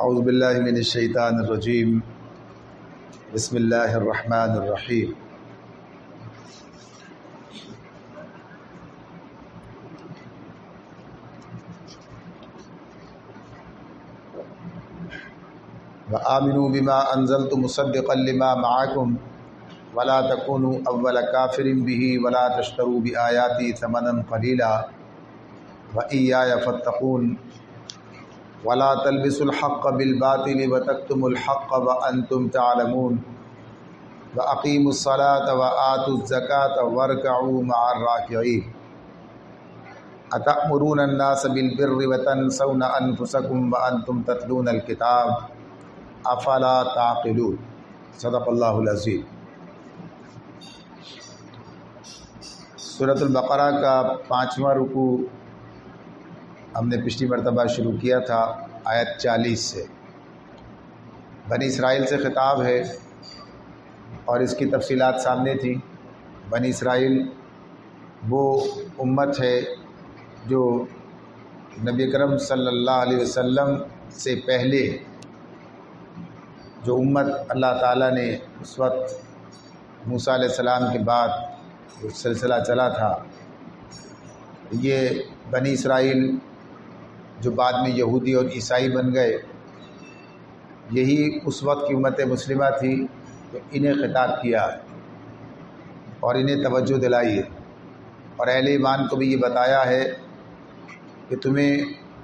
اعوذ باللہ من الشیطان الرجیم بسم اللہ الرحمن الرحیم وآمنوا بما انزلت مصدقا لما معکم ولا تکونوا اول کافر به ولا تشتروا بآیاتی ثمنا قلیلا وإیایا فاتقون ولا تلبسوا الحق بالباطل وتكتموا الحق وأنتم تعلمون وأقيموا الصلاة وآتوا الزكاة واركعوا مع الراكعين أتأمرون الناس بالبر وتنسون أنفسكم وأنتم تتلون الكتاب أفلا تعقلون صدق اللہ العظیم۔ سورۃ البقرہ کا 5واں رکوع ہم نے پچھلی مرتبہ شروع کیا تھا آیت 40 سے۔ بنی اسرائیل سے خطاب ہے اور اس کی تفصیلات سامنے تھی۔ بنی اسرائیل وہ امت ہے جو نبی اکرم صلی اللہ علیہ وسلم سے پہلے جو امت اللہ تعالیٰ نے اس وقت موسیٰ علیہ السلام کے بعد جو سلسلہ چلا تھا، یہ بنی اسرائیل جو بعد میں یہودی اور عیسائی بن گئے، یہی اس وقت کی امت مسلمہ تھی جو انہیں خطاب کیا ہے اور انہیں توجہ دلائی ہے، اور اہل ایمان کو بھی یہ بتایا ہے کہ تمہیں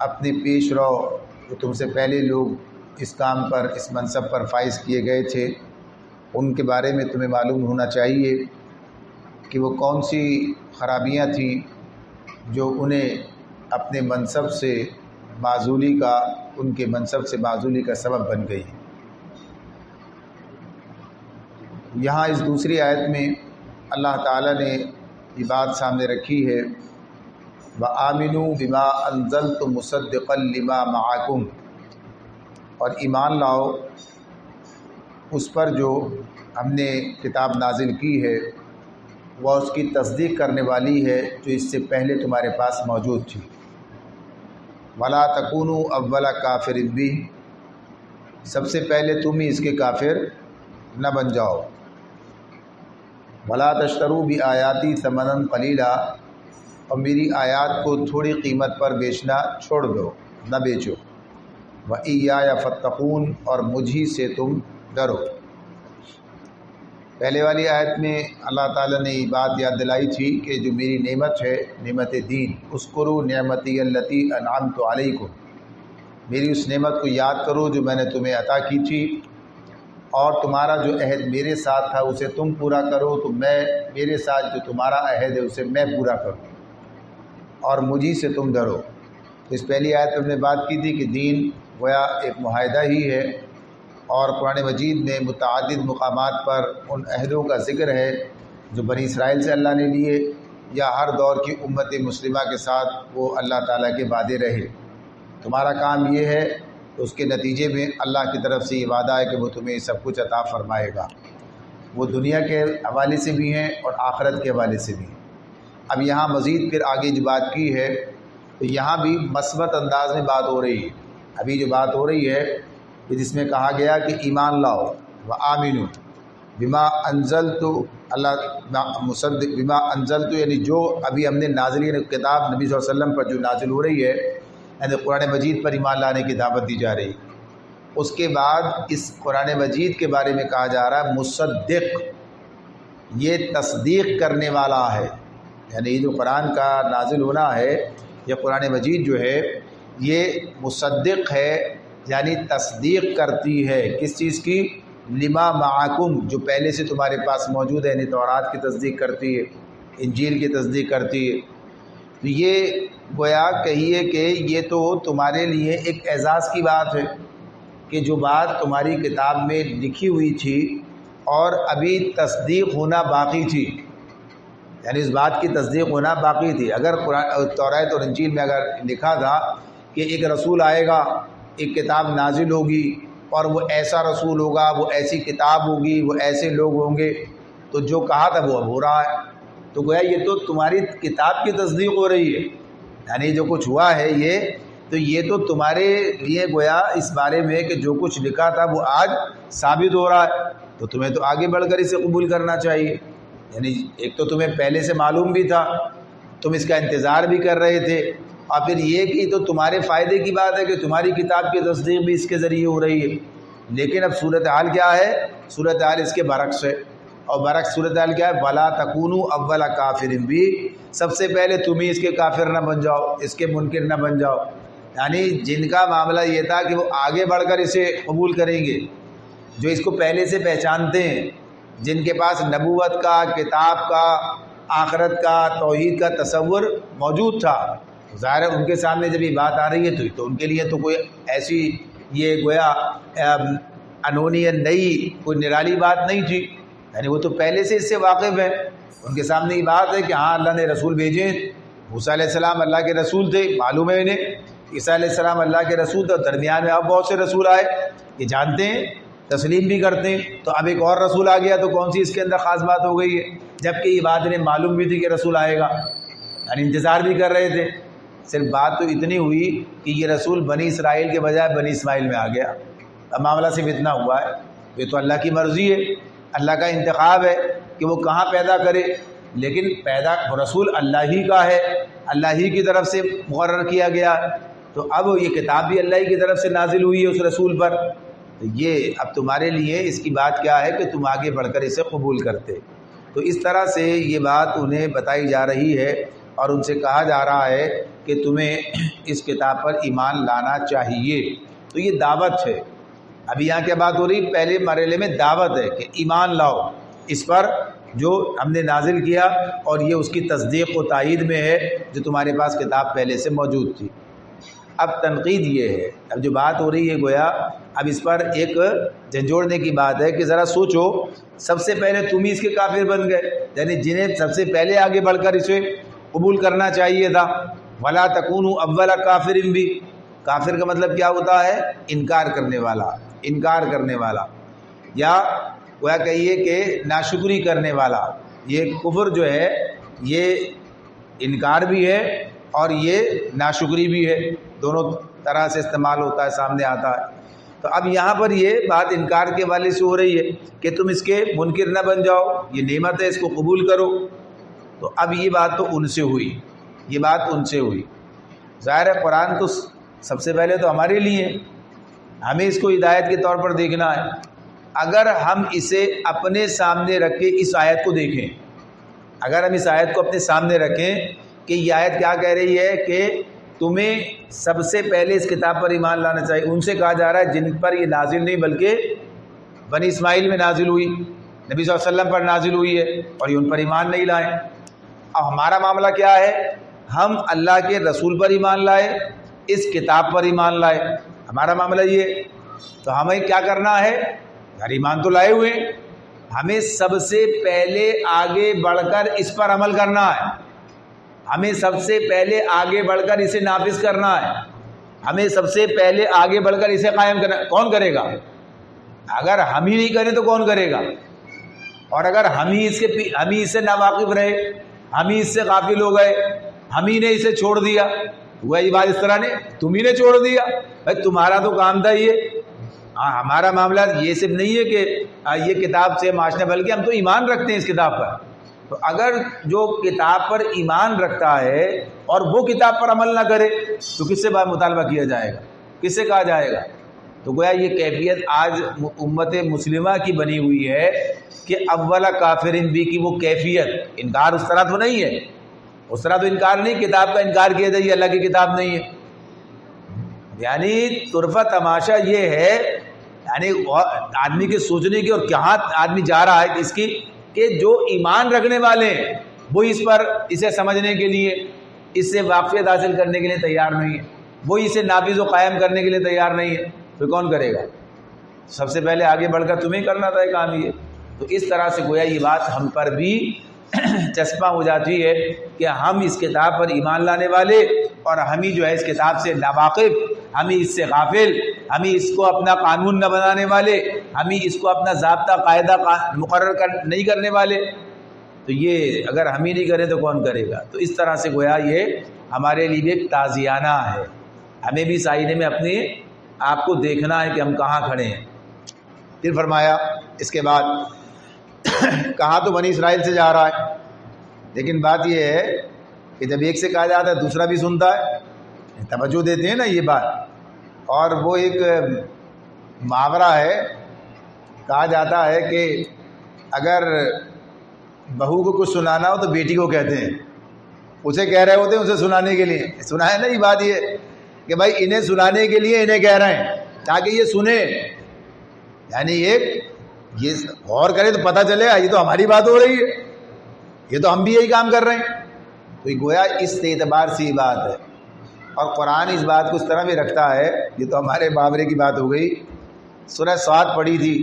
اپنے پیش رو جو تم سے پہلے لوگ اس کام پر، اس منصب پر فائز کیے گئے تھے، ان کے بارے میں تمہیں معلوم ہونا چاہیے کہ وہ کون سی خرابیاں تھیں جو انہیں اپنے منصب سے معزولی کا، ان کے منصب سے معزولی کا سبب بن گئی۔ یہاں اس دوسری آیت میں اللہ تعالیٰ نے یہ بات سامنے رکھی ہے، وَآمِنُوا بِمَا أَنزَلْتُ مُصَدِّقًا لِمَا مَعَكُمْ، اور ایمان لاؤ اس پر جو ہم نے کتاب نازل کی ہے، وہ اس کی تصدیق کرنے والی ہے جو اس سے پہلے تمہارے پاس موجود تھی۔ ولا تکونوا اول کافر بھی، سب سے پہلے تم ہی اس کے کافر نہ بن جاؤ۔ ولا تشتروا بآیاتی ثمنا قلیلا، اور میری آیات کو تھوڑی قیمت پر بیچنا چھوڑ دو، نہ بیچو۔ وإیایا فاتقون، اور مجھی سے تم ڈرو۔ پہلے والی آیت میں اللہ تعالیٰ نے یہ بات یاد دلائی تھی کہ جو میری نعمت ہے، نعمت دین، اذکروا نعمتی التی انعمت علیکم، میری اس نعمت کو یاد کرو جو میں نے تمہیں عطا کی تھی، اور تمہارا جو عہد میرے ساتھ تھا اسے تم پورا کرو، تو میں میرے ساتھ جو تمہارا عہد ہے اسے میں پورا کروں، اور مجھی سے تم ڈرو۔ اس پہلی آیت میں ہم نے بات کی تھی کہ دین گویا ایک معاہدہ ہی ہے، اور قرآن مجید میں متعدد مقامات پر ان عہدوں کا ذکر ہے جو بنی اسرائیل سے اللہ نے لیے، یا ہر دور کی امت مسلمہ کے ساتھ وہ اللہ تعالیٰ کے وعدے رہے۔ تمہارا کام یہ ہے، تو اس کے نتیجے میں اللہ کی طرف سے یہ وعدہ ہے کہ وہ تمہیں سب کچھ عطا فرمائے گا۔ وہ دنیا کے حوالے سے بھی ہیں اور آخرت کے حوالے سے بھی ہیں۔ اب یہاں مزید پھر آگے جو بات کی ہے، تو یہاں بھی مثبت انداز میں بات ہو رہی ہے۔ ابھی جو بات ہو رہی ہے کہ جس میں کہا گیا کہ ایمان لاؤ، وآمنوا بما انزلت، اللہ مصدق بما انزلت، یعنی جو ابھی ہم نے نازلین کتاب نبی صلی اللہ علیہ وسلم پر جو نازل ہو رہی ہے، یعنی قرآن مجید پر ایمان لانے کی دعوت دی جا رہی ہے۔ اس کے بعد اس قرآن مجید کے بارے میں کہا جا رہا ہے مصدق، یہ تصدیق کرنے والا ہے، یعنی یہ جو قرآن کا نازل ہونا ہے، یہ قرآن مجید جو ہے یہ مصدق ہے، یعنی تصدیق کرتی ہے کس چیز کی؟ لما معکم، جو پہلے سے تمہارے پاس موجود ہے، یعنی تورات کی تصدیق کرتی ہے، انجیل کی تصدیق کرتی ہے۔ تو یہ گویا کہیے کہ یہ تو تمہارے لیے ایک اعزاز کی بات ہے کہ جو بات تمہاری کتاب میں لکھی ہوئی تھی اور ابھی تصدیق ہونا باقی تھی، یعنی اس بات کی تصدیق ہونا باقی تھی۔ اگر تورات اور انجیل میں اگر لکھا تھا کہ ایک رسول آئے گا، ایک کتاب نازل ہوگی، اور وہ ایسا رسول ہوگا، وہ ایسی کتاب ہوگی، وہ ایسے لوگ ہوں گے، تو جو کہا تھا وہ اب ہو رہا ہے، تو گویا یہ تو تمہاری کتاب کی تصدیق ہو رہی ہے، یعنی جو کچھ ہوا ہے یہ تو یہ تو تمہارے لیے گویا اس بارے میں کہ جو کچھ لکھا تھا وہ آج ثابت ہو رہا ہے، تو تمہیں تو آگے بڑھ کر اسے قبول کرنا چاہیے۔ یعنی ایک تو تمہیں پہلے سے معلوم بھی تھا، تم اس کا انتظار بھی کر رہے تھے، اور پھر یہ کہ تو تمہارے فائدے کی بات ہے کہ تمہاری کتاب کی تصدیق بھی اس کے ذریعے ہو رہی ہے۔ لیکن اب صورتحال کیا ہے؟ صورتحال اس کے برعکس ہے، اور برعکس صورتحال کیا ہے؟ وَلَا تَكُونُوا أَوَّلَ كَافِرٍ بِهِ، سب سے پہلے تم ہی اس کے کافر نہ بن جاؤ، اس کے منکر نہ بن جاؤ۔ یعنی جن کا معاملہ یہ تھا کہ وہ آگے بڑھ کر اسے قبول کریں گے، جو اس کو پہلے سے پہچانتے ہیں، جن کے پاس نبوت کا، کتاب کا، آخرت کا، توحید کا تصور موجود تھا، ظاہر ہے ان کے سامنے جب یہ بات آ رہی ہے تو ان کے لیے تو کوئی ایسی یہ گویا انہونی نئی کوئی نرالی بات نہیں تھی، یعنی وہ تو پہلے سے اس سے واقف ہے۔ ان کے سامنے یہ بات ہے کہ ہاں اللہ نے رسول بھیجے، موسیٰ علیہ السلام اللہ کے رسول تھے، معلوم ہے انہیں، عیسیٰ علیہ السلام اللہ کے رسول تھے، درمیان میں اب بہت سے رسول آئے، یہ جانتے ہیں، تسلیم بھی کرتے ہیں، تو اب ایک اور رسول آ گیا تو کون سی اس کے اندر خاص بات ہو گئی ہے؟ جبکہ یہ بات انہیں معلوم بھی تھی کہ رسول آئے گا، یعنی انتظار بھی کر رہے تھے۔ صرف بات تو اتنی ہوئی کہ یہ رسول بنی اسرائیل کے بجائے بنی اسماعیل میں آ گیا۔ اب معاملہ صرف اتنا ہوا ہے، یہ تو اللہ کی مرضی ہے، اللہ کا انتخاب ہے کہ وہ کہاں پیدا کرے، لیکن پیدا رسول اللہ ہی کا ہے، اللہ ہی کی طرف سے مقرر کیا گیا، تو اب یہ کتاب بھی اللہ ہی کی طرف سے نازل ہوئی ہے اس رسول پر، تو یہ اب تمہارے لیے اس کی بات کیا ہے کہ تم آگے بڑھ کر اسے قبول کرتے۔ تو اس طرح سے یہ بات انہیں بتائی جا رہی ہے اور ان سے کہا جا رہا ہے کہ تمہیں اس کتاب پر ایمان لانا چاہیے۔ تو یہ دعوت ہے، ابھی یہاں کیا بات ہو رہی؟ پہلے مرحلے میں دعوت ہے کہ ایمان لاؤ اس پر جو ہم نے نازل کیا، اور یہ اس کی تصدیق و تائید میں ہے جو تمہارے پاس کتاب پہلے سے موجود تھی۔ اب تنقید یہ ہے، اب جو بات ہو رہی ہے گویا اب اس پر ایک جھنجھوڑنے کی بات ہے کہ ذرا سوچو، سب سے پہلے تم ہی اس کے کافر بن گئے، یعنی جنہیں سب سے پہلے آگے بڑھ کر اسے قبول کرنا چاہیے تھا۔ وَلَا تَكُونُوا أَوَّلَ كَافِرٍ بِهِ، کافر کا مطلب کیا ہوتا ہے؟ انکار کرنے والا، انکار کرنے والا، یا وہ کہیے کہ ناشکری کرنے والا۔ یہ کفر جو ہے یہ انکار بھی ہے اور یہ ناشکری بھی ہے، دونوں طرح سے استعمال ہوتا ہے، سامنے آتا ہے۔ تو اب یہاں پر یہ بات انکار کے والے سے ہو رہی ہے کہ تم اس کے منکر نہ بن جاؤ، یہ نعمت ہے، اس کو قبول کرو۔ تو اب یہ بات تو ان سے ہوئی، یہ بات ان سے ہوئی۔ ظاہر ہے قرآن تو سب سے پہلے تو ہمارے لیے، ہمیں اس کو ہدایت کے طور پر دیکھنا ہے۔ اگر ہم اسے اپنے سامنے رکھ کے اس آیت کو دیکھیں، اگر ہم اس آیت کو اپنے سامنے رکھیں کہ یہ آیت کیا کہہ رہی ہے کہ تمہیں سب سے پہلے اس کتاب پر ایمان لانا چاہیے، ان سے کہا جا رہا ہے جن پر یہ نازل نہیں بلکہ بنی اسماعیل میں نازل ہوئی، نبی صلی اللہ علیہ وسلم پر نازل ہوئی ہے، اور یہ ان پر ایمان نہیں لائے۔ اب ہمارا معاملہ کیا ہے؟ ہم اللہ کے رسول پر ایمان لائے، اس کتاب پر ایمان لائے، ہمارا معاملہ یہ۔ تو ہمیں کیا کرنا ہے؟ یار ایمان تو لائے ہوئے، ہمیں سب سے پہلے آگے بڑھ کر اس پر عمل کرنا ہے، ہمیں سب سے پہلے آگے بڑھ کر اسے نافذ کرنا ہے، ہمیں سب سے پہلے آگے بڑھ کر اسے قائم کرنا۔ کون کرے گا؟ اگر ہم ہی نہیں کریں تو کون کرے گا؟ اور اگر ہم ہی اس سے ناواقف رہے، ہم ہی اس سے غافل ہو گئے، ہم ہی نے اسے چھوڑ دیا، ہوا یہ بات اس طرح نے تم ہی نے چھوڑ دیا، بھائی تمہارا تو کام تھا یہ۔ ہاں ہمارا معاملہ یہ صرف نہیں ہے کہ یہ کتاب سے معاشرہ، بلکہ ہم تو ایمان رکھتے ہیں اس کتاب پر۔ تو اگر جو کتاب پر ایمان رکھتا ہے اور وہ کتاب پر عمل نہ کرے تو کس سے مطالبہ کیا جائے گا؟ کس سے کہا جائے گا؟ تو گویا یہ کیفیت آج امت مسلمہ کی بنی ہوئی ہے کہ اول کافرن بھی کی وہ کیفیت، انکار اس طرح تو نہیں ہے، اس طرح تو انکار نہیں، کتاب کا انکار کیا جائے یہ اللہ کی کتاب نہیں ہے۔ یعنی طرفہ تماشا یہ ہے، یعنی آدمی کے سوچنے کی اور کہاں آدمی جا رہا ہے اس کی، کہ جو ایمان رکھنے والے ہیں وہ اس پر اسے سمجھنے کے لیے، اس سے واقفیت حاصل کرنے کے لیے تیار نہیں ہے، وہ اسے نافذ و قائم کرنے کے لیے تیار نہیں ہے، پھر کون کرے گا؟ سب سے پہلے آگے بڑھ کر تمہیں کرنا تھا کام یہ۔ تو اس طرح سے گویا یہ بات ہم پر بھی چسپاں ہو جاتی ہے کہ ہم اس کتاب پر ایمان لانے والے اور ہم ہی جو ہے اس کتاب سے ناواقف، ہم ہی اس سے غافل، ہم ہی اس کو اپنا قانون نہ بنانے والے، ہم ہی اس کو اپنا ضابطہ قاعدہ مقرر نہیں کرنے والے۔ تو یہ اگر ہم ہی نہیں کریں تو کون کرے گا؟ تو اس طرح سے گویا یہ ہمارے لیے ایک تعزیانہ ہے، ہمیں بھی اس آئینے میں اپنے آپ کو دیکھنا ہے کہ ہم کہاں کھڑے ہیں۔ پھر فرمایا اس کے بعد کہا تو بنی اسرائیل سے جا رہا ہے، لیکن بات یہ ہے کہ جب ایک سے کہا جاتا ہے دوسرا بھی سنتا ہے، توجہ دیتے ہیں نا یہ بات۔ اور وہ ایک محاورہ ہے، کہا جاتا ہے کہ اگر بہو کو کچھ سنانا ہو تو بیٹی کو کہتے ہیں، اسے کہہ رہے ہوتے ہیں اسے سنانے کے لیے۔ سنا ہے نا یہ بات، یہ کہ بھائی انہیں سنانے کے لیے انہیں کہہ رہے ہیں تاکہ یہ سنیں، یعنی ایک یہ غور کرے تو پتہ چلے یہ تو ہماری بات ہو رہی ہے، یہ تو ہم بھی یہی کام کر رہے ہیں۔ تو یہ گویا اس اعتبار سے یہ بات ہے، اور قرآن اس بات کو اس طرح بھی رکھتا ہے۔ یہ تو ہمارے محاورے کی بات ہو گئی۔ سورہ صاد پڑھی تھی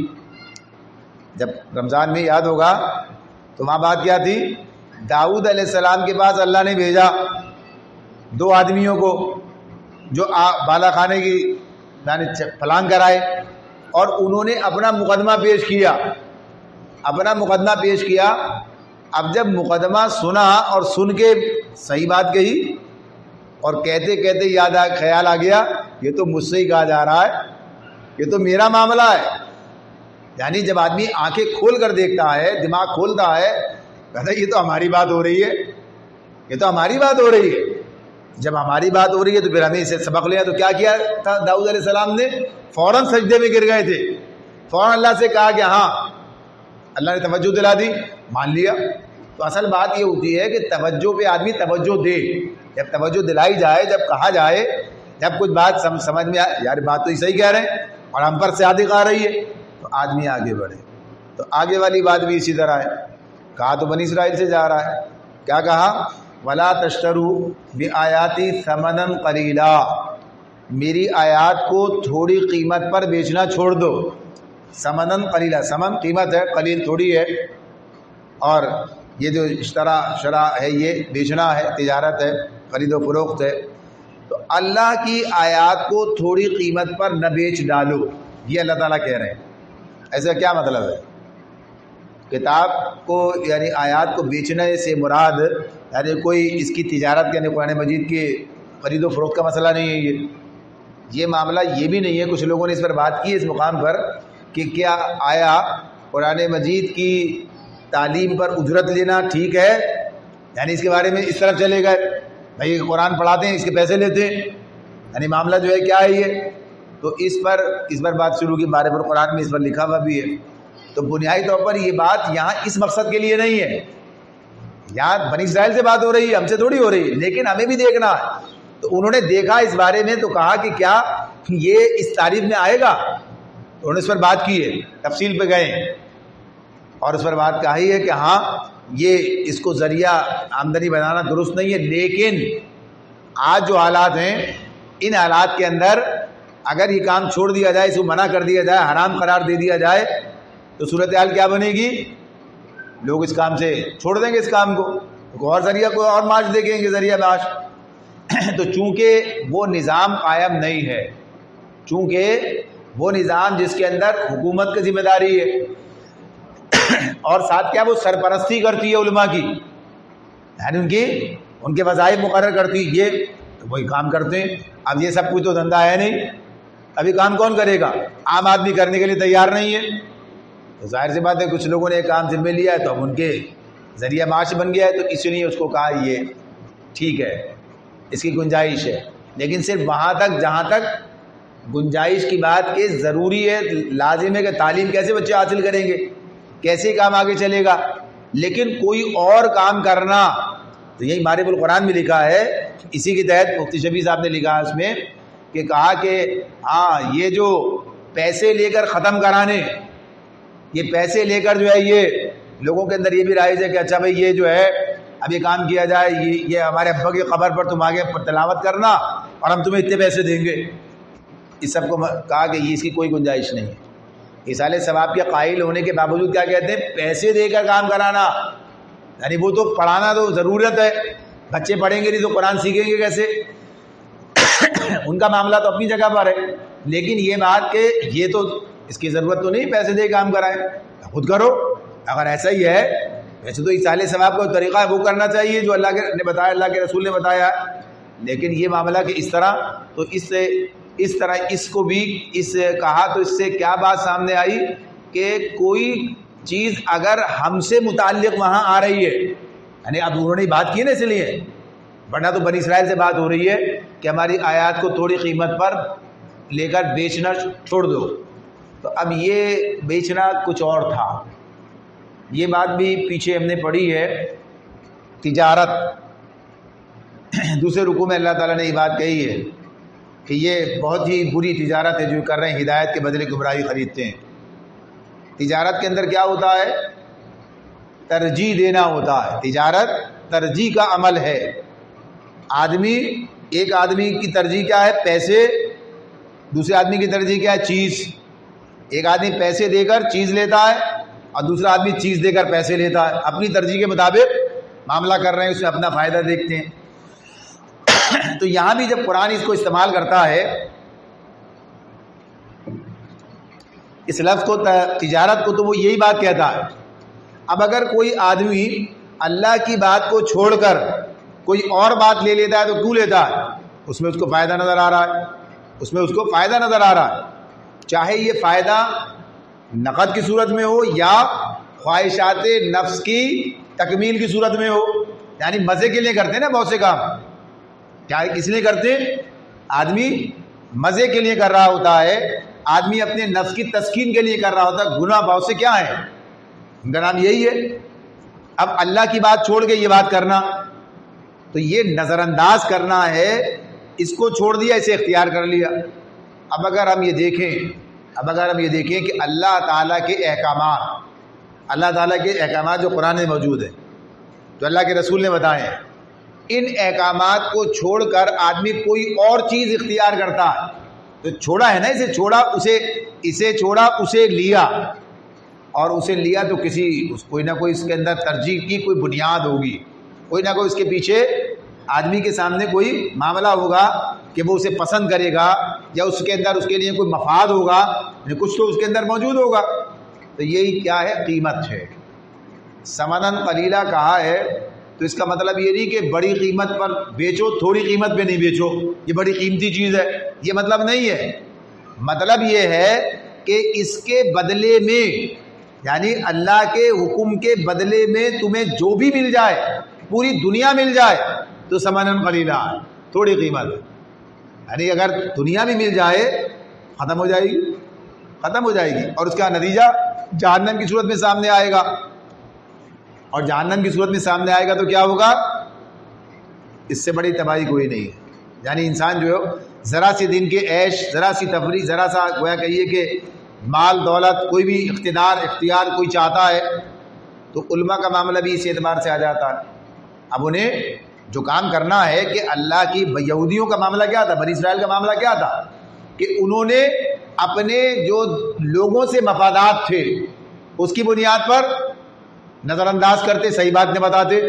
جب رمضان میں، یاد ہوگا، تو وہاں بات کیا تھی؟ داؤد علیہ السلام کے پاس اللہ نے بھیجا 2 آدمیوں کو جو بالا خانے کی یعنی پلان کرائے، اور انہوں نے اپنا مقدمہ پیش کیا، اپنا مقدمہ پیش کیا۔ اب جب مقدمہ سنا اور سن کے صحیح بات کہی، اور کہتے کہتے خیال آ گیا یہ تو مجھ سے ہی کہا جا رہا ہے، یہ تو میرا معاملہ ہے۔ یعنی جب آدمی آنکھیں کھول کر دیکھتا ہے، دماغ کھولتا ہے، کہتا ہے یہ تو ہماری بات ہو رہی ہے، یہ تو ہماری بات ہو رہی ہے۔ جب ہماری بات ہو رہی ہے تو پھر ہمیں اسے سبق لیا۔ تو کیا کیا تھا داؤد علیہ السلام نے؟ فوراً سجدے میں گر گئے تھے، فوراً اللہ سے کہا کہ ہاں، اللہ نے توجہ دلا دی، مان لیا۔ تو اصل بات یہ ہوتی ہے کہ توجہ پہ آدمی توجہ دے، جب توجہ دلائی جائے، جب کہا جائے، جب کچھ بات سمجھ میں آئے، یار بات تو ہی صحیح کہہ رہے ہیں اور ہم پر صادق آ رہی ہے، تو آدمی آگے بڑھے۔ تو آگے والی بات بھی اسی طرح ہے۔ کہا تو بنی اسرائیل سے جا رہا ہے، کیا کہا؟ وَلَا تَشْتَرُوا بِآيَاتِي ثَمَنًا قَلِيلًا، میری آیات کو تھوڑی قیمت پر بیچنا چھوڑ دو۔ ثمنًا قلیلا، ثمن قیمت ہے، قلیل تھوڑی ہے، اور یہ جو شرع ہے یہ بیچنا ہے، تجارت ہے، خرید و فروخت ہے۔ تو اللہ کی آیات کو تھوڑی قیمت پر نہ بیچ ڈالو، یہ اللہ تعالیٰ کہہ رہے ہیں۔ ایسا کیا مطلب ہے؟ کتاب کو یعنی آیات کو بیچنے سے مراد یعنی کوئی اس کی تجارت یعنی قرآن مجید کی خرید و فروخت کا مسئلہ نہیں ہے، یہ معاملہ یہ بھی نہیں ہے۔ کچھ لوگوں نے اس پر بات کی اس مقام پر کہ کیا آیا قرآن مجید کی تعلیم پر اجرت لینا ٹھیک ہے؟ یعنی اس کے بارے میں اس طرف چلے گئے، بھائی قرآن پڑھاتے ہیں اس کے پیسے لیتے ہیں، یعنی معاملہ جو ہے کیا ہے یہ؟ تو اس پر بات شروع کی، بارے پر قرآن میں اس پر لکھا ہوا بھی ہے۔ تو بنیادی طور پر یہ بات یہاں اس مقصد کے لیے نہیں ہے، یہاں بنی اسرائیل سے بات ہو رہی ہے، ہم سے تھوڑی ہو رہی ہے، لیکن ہمیں بھی دیکھنا ہے۔ تو انہوں نے دیکھا اس بارے میں، تو کہا کہ کیا یہ اس تعریف میں آئے گا؟ تو انہوں نے اس پر بات کی ہے، تفصیل پہ گئے اور اس پر بات کہی ہے کہ ہاں یہ اس کو ذریعہ آمدنی بنانا درست نہیں ہے، لیکن آج جو حالات ہیں ان حالات کے اندر اگر یہ کام چھوڑ دیا جائے، اس کو منع کر دیا جائے، حرام قرار دے دیا جائے، تو صورتحال کیا بنے گی؟ لوگ اس کام سے چھوڑ دیں گے اس کام کو، کوئی اور ذریعہ، کوئی اور معاش دیکھیں گے، ذریعہ معاش۔ تو چونکہ وہ نظام قائم نہیں ہے، چونکہ وہ نظام جس کے اندر حکومت کی ذمہ داری ہے اور ساتھ کیا وہ سرپرستی کرتی ہے علماء کی، یعنی ان کے وظائف مقرر کرتی ہے، یہ تو وہی کام کرتے ہیں۔ اب یہ سب کچھ تو دھندا ہے نہیں، ابھی کام کون کرے گا؟ عام آدمی کرنے کے لیے تیار نہیں ہے۔ تو ظاہر سی بات ہے کچھ لوگوں نے ایک کام ذمہ لیا ہے تو اب ان کے ذریعہ معاش بن گیا ہے، تو اس لیے اس کو کہا یہ ٹھیک ہے، اس کی گنجائش ہے، لیکن صرف وہاں تک جہاں تک گنجائش کی بات کہ ضروری ہے، لازم ہے کہ تعلیم کیسے بچے حاصل کریں گے، کیسے کام آگے چلے گا، لیکن کوئی اور کام کرنا، تو یہی معرف القرآن میں لکھا ہے، اسی کے تحت مفتی شفیع صاحب نے لکھا اس میں کہ کہا کہ ہاں یہ جو پیسے لے کر ختم کرانے، یہ پیسے لے کر جو ہے یہ لوگوں کے اندر یہ بھی رائج ہے کہ اچھا بھائی یہ جو ہے اب یہ کام کیا جائے، یہ ہمارے ابا کی قبر پر تم آگے تلاوت کرنا اور ہم تمہیں اتنے پیسے دیں گے، اس سب کو کہا کہ یہ اس کی کوئی گنجائش نہیں ہے۔ اصالِ ثواب کے قائل ہونے کے باوجود کیا کہتے ہیں؟ پیسے دے کر کام کرانا، یعنی وہ تو پڑھانا تو ضرورت ہے، بچے پڑھیں گے نہیں تو قرآن سیکھیں گے کیسے؟ ان کا معاملہ تو اپنی جگہ پر ہے، لیکن یہ بات کہ یہ تو اس کی ضرورت تو نہیں پیسے دے کام کرائیں، خود کرو۔ اگر ایسا ہی ہے، ویسے تو اصالِ ثواب کا طریقہ ہے وہ کرنا چاہیے جو اللہ نے بتایا، اللہ کے رسول نے بتایا، لیکن یہ معاملہ کہ اس طرح، تو اس طرح اس کو بھی کہا، تو اس سے کیا بات سامنے آئی کہ کوئی چیز اگر ہم سے متعلق وہاں آ رہی ہے، یعنی اب انہوں نے بات کی نا اس لیے، ورنہ تو بنی اسرائیل سے بات ہو رہی ہے کہ ہماری آیات کو تھوڑی قیمت پر لے کر بیچنا چھوڑ دو، تو اب یہ بیچنا کچھ اور تھا۔ یہ بات بھی پیچھے ہم نے پڑھی ہے، تجارت دوسرے رکوع میں اللہ تعالیٰ نے یہ بات کہی ہے کہ یہ بہت ہی بری تجارت ہے جو کر رہے ہیں، ہدایت کے بدلے گمراہی خریدتے ہیں۔ تجارت کے اندر کیا ہوتا ہے؟ ترجیح دینا ہوتا ہے، تجارت ترجیح کا عمل ہے۔ ایک آدمی کی ترجیح کیا ہے؟ پیسے، دوسرے آدمی کی ترجیح کیا ہے؟ چیز۔ ایک آدمی پیسے دے کر چیز لیتا ہے اور دوسرا آدمی چیز دے کر پیسے لیتا ہے، اپنی ترجیح کے مطابق معاملہ کر رہے ہیں، اس میں اپنا فائدہ دیکھتے ہیں۔ تو یہاں بھی جب قرآن اس کو استعمال کرتا ہے، اس لفظ کو، تجارت کو، تو وہ یہی بات کہتا ہے۔ اب اگر کوئی آدمی اللہ کی بات کو چھوڑ کر کوئی اور بات لے لیتا ہے تو کیوں لیتا ہے؟ اس میں اس کو فائدہ نظر آ رہا ہے، اس میں اس کو فائدہ نظر آ رہا ہے، چاہے یہ فائدہ نقد کی صورت میں ہو یا خواہشات نفس کی تکمیل کی صورت میں ہو، یعنی مزے کے لیے کرتے ہیں نا بہت سے کام، کیا اس لیے کرتے ہیں؟ آدمی مزے کے لیے کر رہا ہوتا ہے، آدمی اپنے نفس کی تسکین کے لیے کر رہا ہوتا ہے۔ گناہ بہت سے کیا ہے، ان کا نام یہی ہے۔ اب اللہ کی بات چھوڑ کے یہ بات کرنا، تو یہ نظر انداز کرنا ہے، اس کو چھوڑ دیا، اسے اختیار کر لیا۔ اب اگر ہم یہ دیکھیں کہ اللہ تعالیٰ کے احکامات جو قرآن میں موجود ہیں، جو اللہ کے رسول نے بتائے ہیں، ان احکامات کو چھوڑ کر آدمی کوئی اور چیز اختیار کرتا ہے، تو چھوڑا ہے نا، اسے چھوڑا، اسے لیا، اور اسے لیا تو کوئی نہ کوئی اس کے اندر ترجیح کی کوئی بنیاد ہوگی، کوئی نہ کوئی اس کے پیچھے آدمی کے سامنے کوئی معاملہ ہوگا کہ وہ اسے پسند کرے گا، یا اس کے اندر اس کے لیے کوئی مفاد ہوگا، یعنی کچھ تو اس کے اندر موجود ہوگا۔ تو یہی کیا ہے؟ قیمت ہے۔ ثمناً قلیلا کہا ہے تو اس کا مطلب یہ نہیں کہ بڑی قیمت پر بیچو، تھوڑی قیمت پہ نہیں بیچو، یہ بڑی قیمتی چیز ہے، یہ مطلب نہیں ہے۔ مطلب یہ ہے کہ اس کے بدلے میں، یعنی اللہ کے حکم کے بدلے میں تمہیں جو بھی مل جائے، پوری دنیا مل جائے تو ثمناً قلیلا، تھوڑی قیمت، یعنی اگر دنیا بھی مل جائے ختم ہو جائے گی، اور اس کا نتیجہ جہنم کی صورت میں سامنے آئے گا، اور جہنم کی صورت میں سامنے آئے گا تو کیا ہوگا؟ اس سے بڑی تباہی کوئی نہیں ہے۔ یعنی انسان جو ہے ذرا سی دن کے عیش، ذرا سی تفریح، ذرا سا گویا کہیے کہ مال دولت، کوئی بھی اختیار کوئی چاہتا ہے، تو علماء کا معاملہ بھی اس اعتبار سے آ جاتا ہے۔ اب انہیں جو کام کرنا ہے کہ اللہ کی، یہودیوں کا معاملہ کیا تھا، بنی اسرائیل کا معاملہ کیا تھا کہ انہوں نے اپنے جو لوگوں سے مفادات تھے اس کی بنیاد پر نظر انداز کرتے، صحیح بات نہ بتاتے،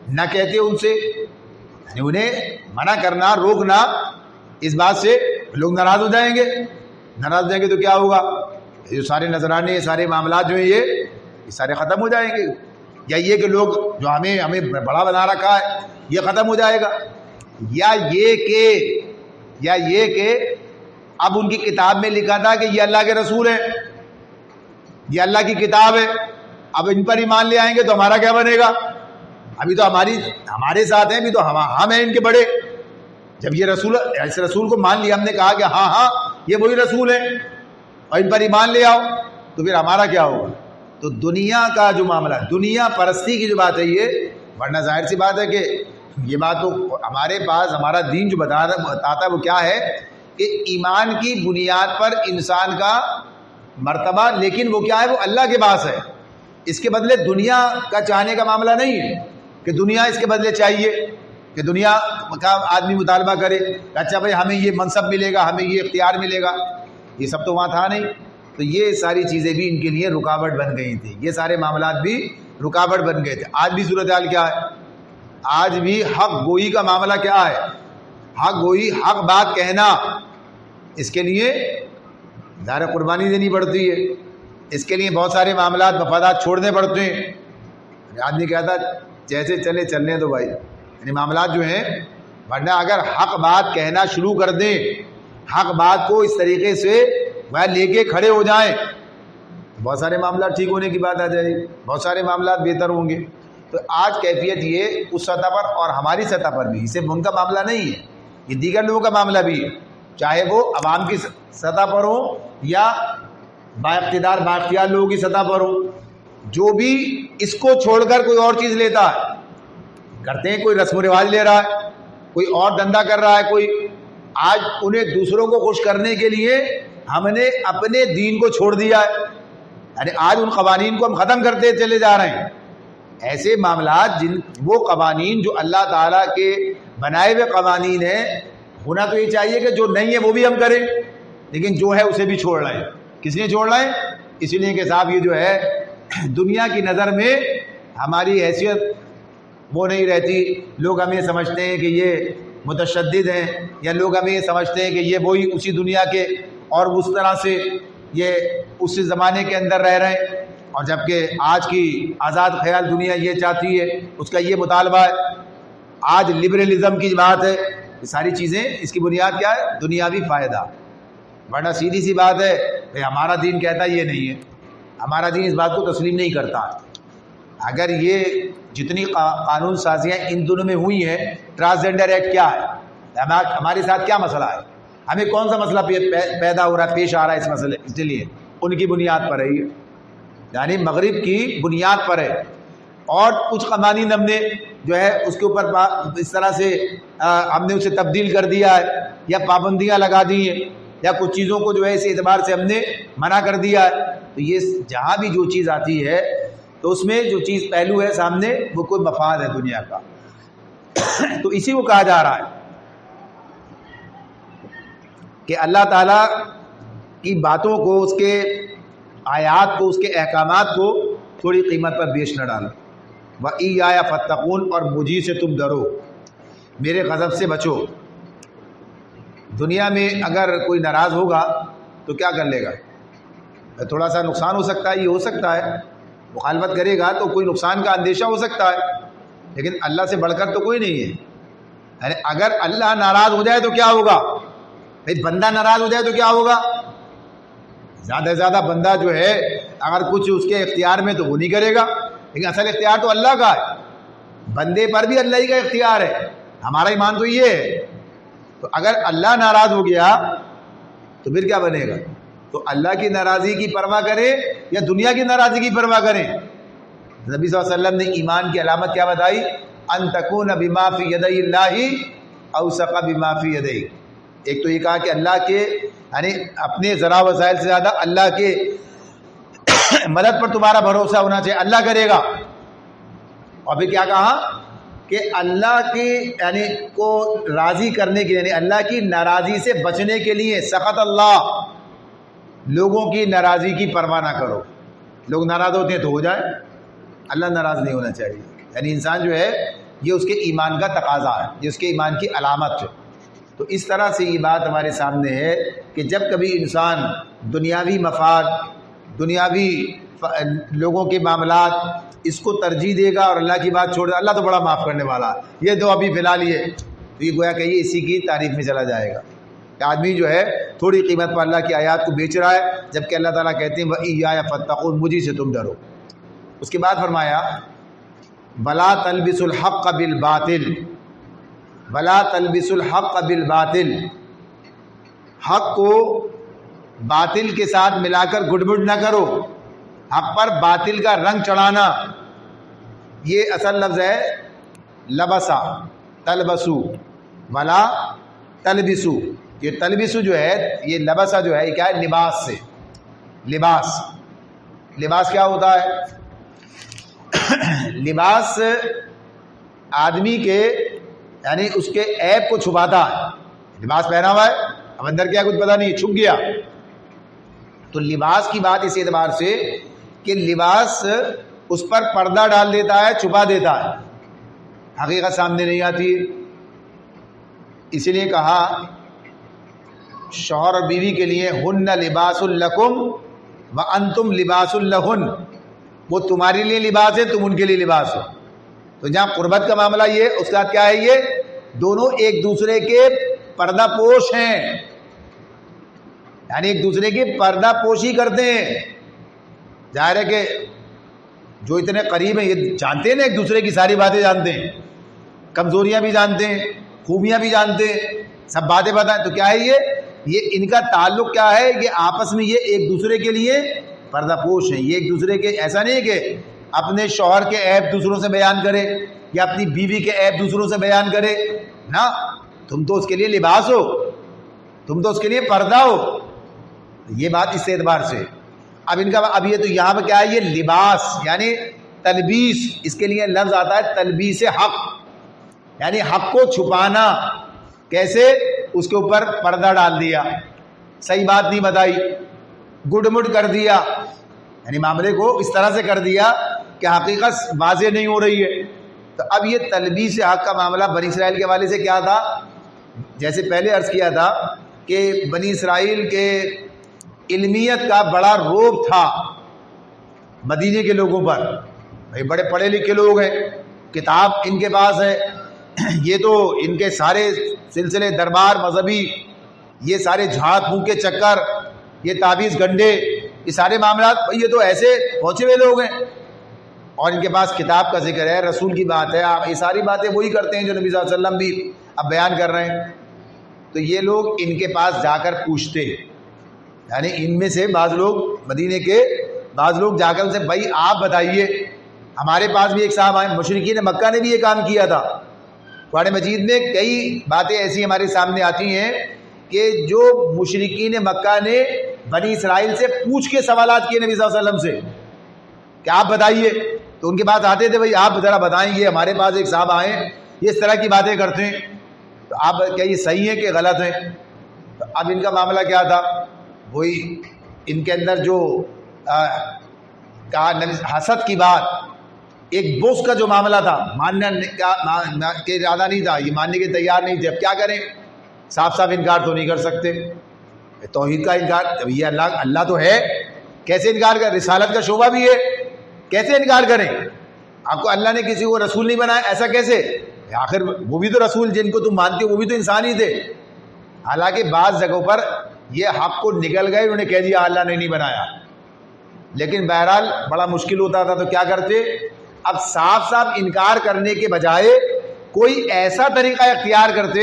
نہ کہتے ان سے، یعنی انہیں منع کرنا، روکنا، اس بات سے لوگ ناراض ہو جائیں گے تو کیا ہوگا؟ یہ سارے نذرانے، سارے معاملات جو ہیں یہ سارے ختم ہو جائیں گے، یا یہ کہ لوگ جو ہمیں بڑا بنا رکھا ہے یہ ختم ہو جائے گا، یا یہ کہ اب ان کی کتاب میں لکھا تھا کہ یہ اللہ کے رسول ہیں، یہ اللہ کی کتاب ہے، اب ان پر ایمان لے آئیں گے تو ہمارا کیا بنے گا؟ ابھی تو ہمارے ساتھ ہیں، ابھی تو ہم ہیں ان کے بڑے۔ جب یہ اس رسول کو مان لیا، ہم نے کہا کہ ہاں یہ وہی رسول ہیں اور ان پر ایمان لے آؤ، تو پھر ہمارا کیا ہوگا؟ تو دنیا کا جو معاملہ، دنیا پرستی کی جو بات ہے یہ، ورنہ ظاہر سی بات ہے کہ یہ بات تو ہمارے پاس، ہمارا دین جو بتاتا ہے وہ کیا ہے کہ ایمان کی بنیاد پر انسان کا مرتبہ، لیکن وہ کیا ہے؟ وہ اللہ کے پاس ہے، اس کے بدلے دنیا کا چاہنے کا معاملہ نہیں ہے کہ دنیا اس کے بدلے چاہیے، کہ دنیا کا آدمی مطالبہ کرے، اچھا بھائی ہمیں یہ منصب ملے گا، ہمیں یہ اختیار ملے گا، یہ سب تو وہاں تھا نہیں۔ تو یہ ساری چیزیں بھی ان کے لیے رکاوٹ بن گئی تھیں، یہ سارے معاملات بھی رکاوٹ بن گئے تھے۔ آج بھی صورتحال کیا ہے؟ آج بھی حق گوئی کا معاملہ کیا ہے؟ حق گوئی، حق بات کہنا، اس کے لیے ظاہر قربانی دینی پڑتی ہے، اس کے لیے بہت سارے معاملات، مفادات چھوڑنے پڑتے ہیں۔ آدمی کہتا ہے جیسے چلنے دو بھائی، یعنی معاملات جو ہیں ورنہ اگر حق بات کہنا شروع کر دیں، حق بات کو اس طریقے سے وہ لے کے کھڑے ہو جائیں، بہت سارے معاملات ٹھیک ہونے کی بات آ جائے گی، بہت سارے معاملات بہتر ہوں گے۔ تو آج کیفیت یہ اس سطح پر اور ہماری سطح پر بھی، صرف ان کا معاملہ نہیں ہے، یہ دیگر لوگوں کا معاملہ بھی ہے، چاہے وہ عوام کی سطح پر ہو یا با اقتدار با اختیار لوگوں کی سطح پر ہو، جو بھی اس کو چھوڑ کر کوئی اور چیز لیتا ہے، کرتے ہیں کوئی رسم و رواج لے رہا ہے، کوئی اور دھندا کر رہا ہے، کوئی آج انہیں دوسروں کو خوش کرنے کے لیے ہم نے اپنے دین کو چھوڑ دیا ہے، یعنی آج ان قوانین کو ہم ختم کرتے چلے جا رہے ہیں۔ ایسے معاملات وہ قوانین جو اللہ تعالیٰ کے بنائے ہوئے قوانین ہیں، ہونا تو یہ چاہیے کہ جو نہیں ہے وہ بھی ہم کریں، لیکن جو ہے اسے بھی چھوڑ رہے ہیں۔ کس لیے چھوڑ رہے ہیں؟ اس لیے کہ صاحب یہ جو ہے دنیا کی نظر میں ہماری حیثیت وہ نہیں رہتی، لوگ ہمیں سمجھتے ہیں کہ یہ متشدد ہیں، یا لوگ ہمیں سمجھتے ہیں کہ یہ وہی اسی دنیا کے اور اس طرح سے یہ اس زمانے کے اندر رہ رہے ہیں، اور جبکہ آج کی آزاد خیال دنیا یہ چاہتی ہے، اس کا یہ مطالبہ ہے، آج لبرلزم کی بات ہے، یہ ساری چیزیں اس کی بنیاد کیا ہے؟ دنیاوی فائدہ۔ ورنہ سیدھی سی بات ہے کہ ہمارا دین کہتا ہے یہ نہیں ہے، ہمارا دین اس بات کو تسلیم نہیں کرتا۔ اگر یہ جتنی قانون سازیاں ان دنوں میں ہوئی ہیں، ٹرانسجنڈر ایکٹ کیا ہے، ہمارے ساتھ کیا مسئلہ ہے، ہمیں کون سا مسئلہ پیدا ہو رہا ہے، پیش آ رہا ہے اس مسئلے، اس لیے ان کی بنیاد پر ہے یہ، یعنی مغرب کی بنیاد پر ہے، اور کچھ قوانین ہم نے جو ہے اس کے اوپر اس طرح سے ہم نے اسے تبدیل کر دیا ہے، یا پابندیاں لگا دی ہیں، یا کچھ چیزوں کو جو ہے اس اعتبار سے ہم نے منع کر دیا ہے۔ تو یہ جہاں بھی جو چیز آتی ہے تو اس میں جو چیز پہلو ہے سامنے وہ کوئی مفاد ہے دنیا کا، تو اسی کو کہا جا رہا ہے کہ اللہ تعالیٰ کی باتوں کو، اس کے آیات کو، اس کے احکامات کو تھوڑی قیمت پر بیچ نہ ڈالو۔ وَإِيَّايَ فَاتَّقُونَ، اور مجھے سے تم ڈرو، میرے غضب سے بچو۔ دنیا میں اگر کوئی ناراض ہوگا تو کیا کر لے گا؟ تھوڑا سا نقصان ہو سکتا ہے، یہ ہو سکتا ہے، مخالفت کرے گا تو کوئی نقصان کا اندیشہ ہو سکتا ہے، لیکن اللہ سے بڑھ کر تو کوئی نہیں ہے۔ یعنی اگر اللہ ناراض ہو جائے تو کیا ہوگا؟ بھائی بندہ ناراض ہو جائے تو کیا ہوگا؟ زیادہ سے زیادہ بندہ جو ہے اگر کچھ اس کے اختیار میں تو وہ نہیں کرے گا، لیکن اصل اختیار تو اللہ کا ہے، بندے پر بھی اللہ ہی کا اختیار ہے۔ ہمارا ایمان تو یہ ہے، تو اگر اللہ ناراض ہو گیا تو پھر کیا بنے گا؟ تو اللہ کی ناراضی کی پرواہ کریں یا دنیا کی ناراضی کی پرواہ کریں؟ نبی صلی اللہ علیہ وسلم نے ایمان کی علامت کیا بتائی؟ ان تکون بما فی یدی اللہ اوثق بما فی یدیک۔ ایک تو یہ کہا کہ اللہ کے یعنی اپنے ذرا وسائل سے زیادہ اللہ کے مدد پر تمہارا بھروسہ ہونا چاہیے، اللہ کرے گا۔ اور پھر کیا کہا کہ اللہ کی یعنی کو راضی کرنے کے لیے، یعنی اللہ کی ناراضی سے بچنے کے لیے سخط اللہ، لوگوں کی ناراضی کی پرواہ نہ کرو۔ لوگ ناراض ہوتے ہیں تو ہو جائے، اللہ ناراض نہیں ہونا چاہیے۔ یعنی انسان جو ہے یہ اس کے ایمان کا تقاضا ہے، یہ اس کے ایمان کی علامت ہے۔ تو اس طرح سے یہ بات ہمارے سامنے ہے کہ جب کبھی انسان دنیاوی مفاد، دنیاوی لوگوں کے معاملات اس کو ترجیح دے گا اور اللہ کی بات چھوڑ دے گا، اللہ تو بڑا معاف کرنے والا ہے، یہ تو ابھی فی الحال یہ تو یہ گویا کہ یہ اسی کی تعریف میں چلا جائے گا کہ آدمی جو ہے تھوڑی قیمت پر اللہ کی آیات کو بیچ رہا ہے، جبکہ اللہ تعالیٰ کہتے ہیں وَإِيَّايَ فَاتَّقُونَ، مجھے سے تم ڈرو۔ اس کے بعد فرمایا وَلَا تَلْبِسُوا الْحَقَّ بِالْبَاطِلِ، وَلَا تَلْبِسُوا الْحَقَّ بِالْبَاطِلِ، حق کو باطل کے ساتھ ملا کر گڑبڑ نہ کرو، حق پر باطل کا رنگ چڑھانا، یہ اصل لفظ ہے لبسا، تلبسو ولا تلبسو۔ یہ تلبسو جو ہے، یہ لبسا جو ہے یہ کیا ہے؟ لباس سے، لباس، لباس کیا ہوتا ہے؟ لباس آدمی کے یعنی اس کے عیب کو چھپاتا ہے۔ لباس پہنا ہوا ہے، اب اندر کیا کچھ پتہ نہیں، چھپ گیا۔ تو لباس کی بات اس اعتبار سے کہ لباس اس پر پردہ ڈال دیتا ہے، چھپا دیتا ہے، حقیقت سامنے نہیں آتی۔ اسی لیے کہا شوہر اور بیوی کے لیے ہن لباس لکم وانتم لباس لہن، وہ تمہارے لیے لباس ہے، تم ان کے لیے لباس ہو۔ تو جہاں قربت کا معاملہ یہ اس کا کیا ہے؟ یہ دونوں ایک دوسرے کے پردہ پوش ہیں، یعنی ایک دوسرے کی پردہ پوشی کرتے ہیں۔ ظاہر ہے کہ جو اتنے قریب ہیں یہ جانتے ہیں نا، ایک دوسرے کی ساری باتیں جانتے ہیں، کمزوریاں بھی جانتے ہیں، خوبیاں بھی جانتے ہیں، سب باتیں بتائیں۔ تو کیا ہے یہ ان کا تعلق کیا ہے کہ آپس میں یہ ایک دوسرے کے لیے پردہ پوش ہیں۔ یہ ایک دوسرے کے، ایسا نہیں ہے کہ اپنے شوہر کے عیب دوسروں سے بیان کرے یا اپنی بیوی کے عیب دوسروں سے بیان کرے نا، تم تو اس کے لیے لباس ہو، تم تو اس کے لیے پردہ ہو۔ یہ بات اس اعتبار سے اب یہ تو یہاں پہ کیا ہے، یہ لباس یعنی تلبیس، اس کے لیے لفظ آتا ہے تلبیس حق، یعنی حق کو چھپانا۔ کیسے؟ اس کے اوپر پردہ ڈال دیا، صحیح بات نہیں بتائی، گڈ مڈ کر دیا، یعنی معاملے کو اس طرح سے کر دیا کہ حقیقت واضح نہیں ہو رہی ہے۔ تو اب یہ تلبیس حق کا معاملہ بنی اسرائیل کے حوالے سے کیا تھا؟ جیسے پہلے عرض کیا تھا کہ بنی اسرائیل کے علمیت کا بڑا روب تھا مدینے کے لوگوں پر، بھائی بڑے پڑھے لکھے لوگ ہیں، کتاب ان کے پاس ہے، یہ تو ان کے سارے سلسلے دربار مذہبی، یہ سارے جھاڑ پھونک کے چکر، یہ تعویذ گنڈے، یہ سارے معاملات، یہ تو ایسے پہنچے ہوئے لوگ ہیں، اور ان کے پاس کتاب کا ذکر ہے، رسول کی بات ہے، آپ یہ ساری باتیں وہی کرتے ہیں جو نبی صلی اللہ علیہ وسلم بھی اب بیان کر رہے ہیں۔ تو یہ لوگ ان کے پاس جا کر پوچھتے، یعنی ان میں سے بعض لوگ، مدینے کے بعض لوگ جا کر ان سے، بھائی آپ بتائیے، ہمارے پاس بھی ایک صاحب آئے، مشرکین مکہ نے بھی یہ کام کیا تھا۔ قرآن مجید میں کئی باتیں ایسی ہمارے سامنے آتی ہیں کہ جو مشرکین مکہ نے بنی اسرائیل سے پوچھ کے سوالات کیے نبی صلی اللہ علیہ وسلم سے کہ آپ بتائیے، تو ان کے پاس آتے تھے، بھائی آپ ذرا بتائیں، یہ ہمارے پاس ایک صاحب آئے ہیں، یہ اس طرح کی باتیں کرتے ہیں، تو آپ کیا یہ صحیح ہے کہ غلط ہے؟ تو اب ان کا معاملہ کیا تھا؟ وہی ان کے اندر جو حسد کی بات، ایک بغض کا جو معاملہ تھا، ماننا کے ارادہ نہیں تھا، یہ ماننے کے تیار نہیں تھے۔ اب کیا کریں؟ صاف صاف انکار تو نہیں کر سکتے، توحید کا انکار، یہ اللہ تو ہے، کیسے انکار کر؟ رسالت کا شعبہ بھی ہے، کیسے انکار کریں؟ آپ کو اللہ نے کسی کو رسول نہیں بنایا، ایسا کیسے؟ آخر وہ بھی تو رسول جن کو تم مانتے ہو وہ بھی تو انسان ہی تھے۔ حالانکہ بعض جگہوں پر یہ حق کو نکل گئے، انہوں نے کہہ دیا اللہ نے نہیں بنایا، لیکن بہرحال بڑا مشکل ہوتا تھا، تو کیا کرتے؟ اب صاف صاف انکار کرنے کے بجائے کوئی ایسا طریقہ اختیار کرتے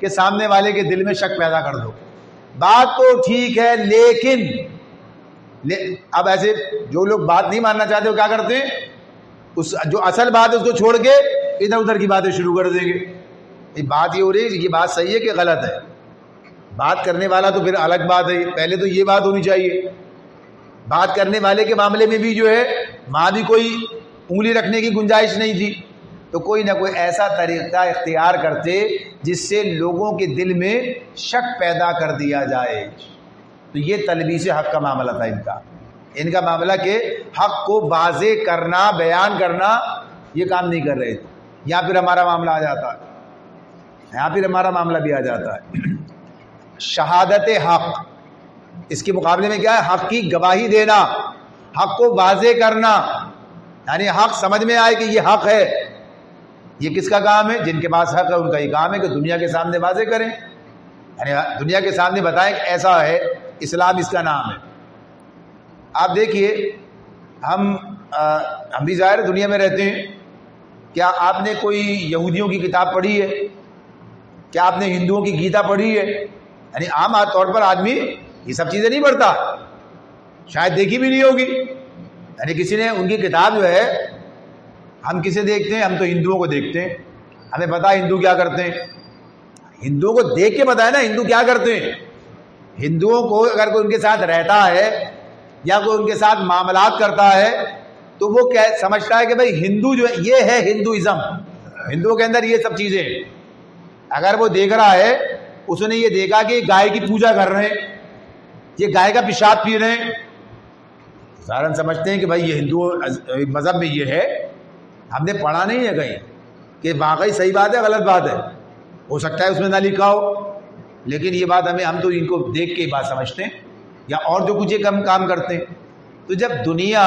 کہ سامنے والے کے دل میں شک پیدا کر دو، بات تو ٹھیک ہے لیکن اب ایسے جو لوگ بات نہیں ماننا چاہتے وہ کیا کرتے ہیں؟ اس جو اصل بات ہے اس کو چھوڑ کے ادھر ادھر کی باتیں شروع کر دیں گے۔ یہ بات یہ ہو رہی ہے، یہ بات صحیح ہے کہ غلط ہے؟ بات کرنے والا تو پھر الگ بات ہے، پہلے تو یہ بات ہونی چاہیے۔ بات کرنے والے کے معاملے میں بھی جو ہے وہاں بھی کوئی انگلی رکھنے کی گنجائش نہیں تھی، تو کوئی نہ کوئی ایسا طریقہ اختیار کرتے جس سے لوگوں کے دل میں شک پیدا کر دیا جائے۔ تو یہ تلبیس حق کا معاملہ تھا ان کا معاملہ کہ حق کو واضح کرنا، بیان کرنا، یہ کام نہیں کر رہے تھے۔ یہاں پھر ہمارا معاملہ آ جاتا ہے، یہاں پھر ہمارا معاملہ بھی آ جاتا ہے شہادت حق، اس کے مقابلے میں کیا ہے؟ حق کی گواہی دینا، حق کو واضح کرنا، یعنی حق سمجھ میں آئے کہ یہ حق ہے۔ یہ کس کا کام ہے؟ جن کے پاس حق ہے ان کا یہ کام ہے کہ دنیا کے سامنے واضح کریں، یعنی دنیا کے سامنے بتائیں کہ ایسا ہے، اسلام اس کا نام ہے۔ آپ دیکھیے ہم بھی ظاہر دنیا میں رہتے ہیں، کیا آپ نے کوئی یہودیوں کی کتاب پڑھی ہے؟ کیا آپ نے ہندوؤں کی گیتا پڑھی ہے؟ یعنی عام طور پر آدمی یہ سب چیزیں نہیں پڑھتا، شاید دیکھی بھی نہیں ہوگی، یعنی کسی نے ان کی کتاب جو ہے، ہم کسے دیکھتے ہیں؟ ہم تو ہندوؤں کو دیکھتے ہیں، ہمیں پتا ہے ہندو کیا کرتے ہیں، ہندوؤں کو دیکھ کے بتایا نا ہندو کیا کرتے ہیں۔ ہندوؤں کو اگر کوئی ان کے ساتھ رہتا ہے یا کوئی ان کے ساتھ معاملات کرتا ہے تو وہ کیا سمجھتا ہے کہ بھائی ہندو جو ہے یہ ہے ہندوازم، ہندوؤں کے اندر یہ سب چیزیں ہیں۔ اگر وہ دیکھ رہا ہے، اس نے یہ دیکھا کہ گائے کی پوجا کر رہے ہیں، یہ گائے کا پیشاب پی رہے ہیں، سارن سمجھتے ہیں کہ بھائی یہ ہندو مذہب میں یہ ہے۔ ہم نے پڑھا نہیں ہے کہیں کہ واقعی صحیح بات ہے غلط بات ہے، ہو سکتا ہے اس میں نہ لکھا ہو، لیکن یہ بات ہم تو ان کو دیکھ کے بات سمجھتے ہیں، یا اور جو کچھ ایک ہم کام کرتے ہیں۔ تو جب دنیا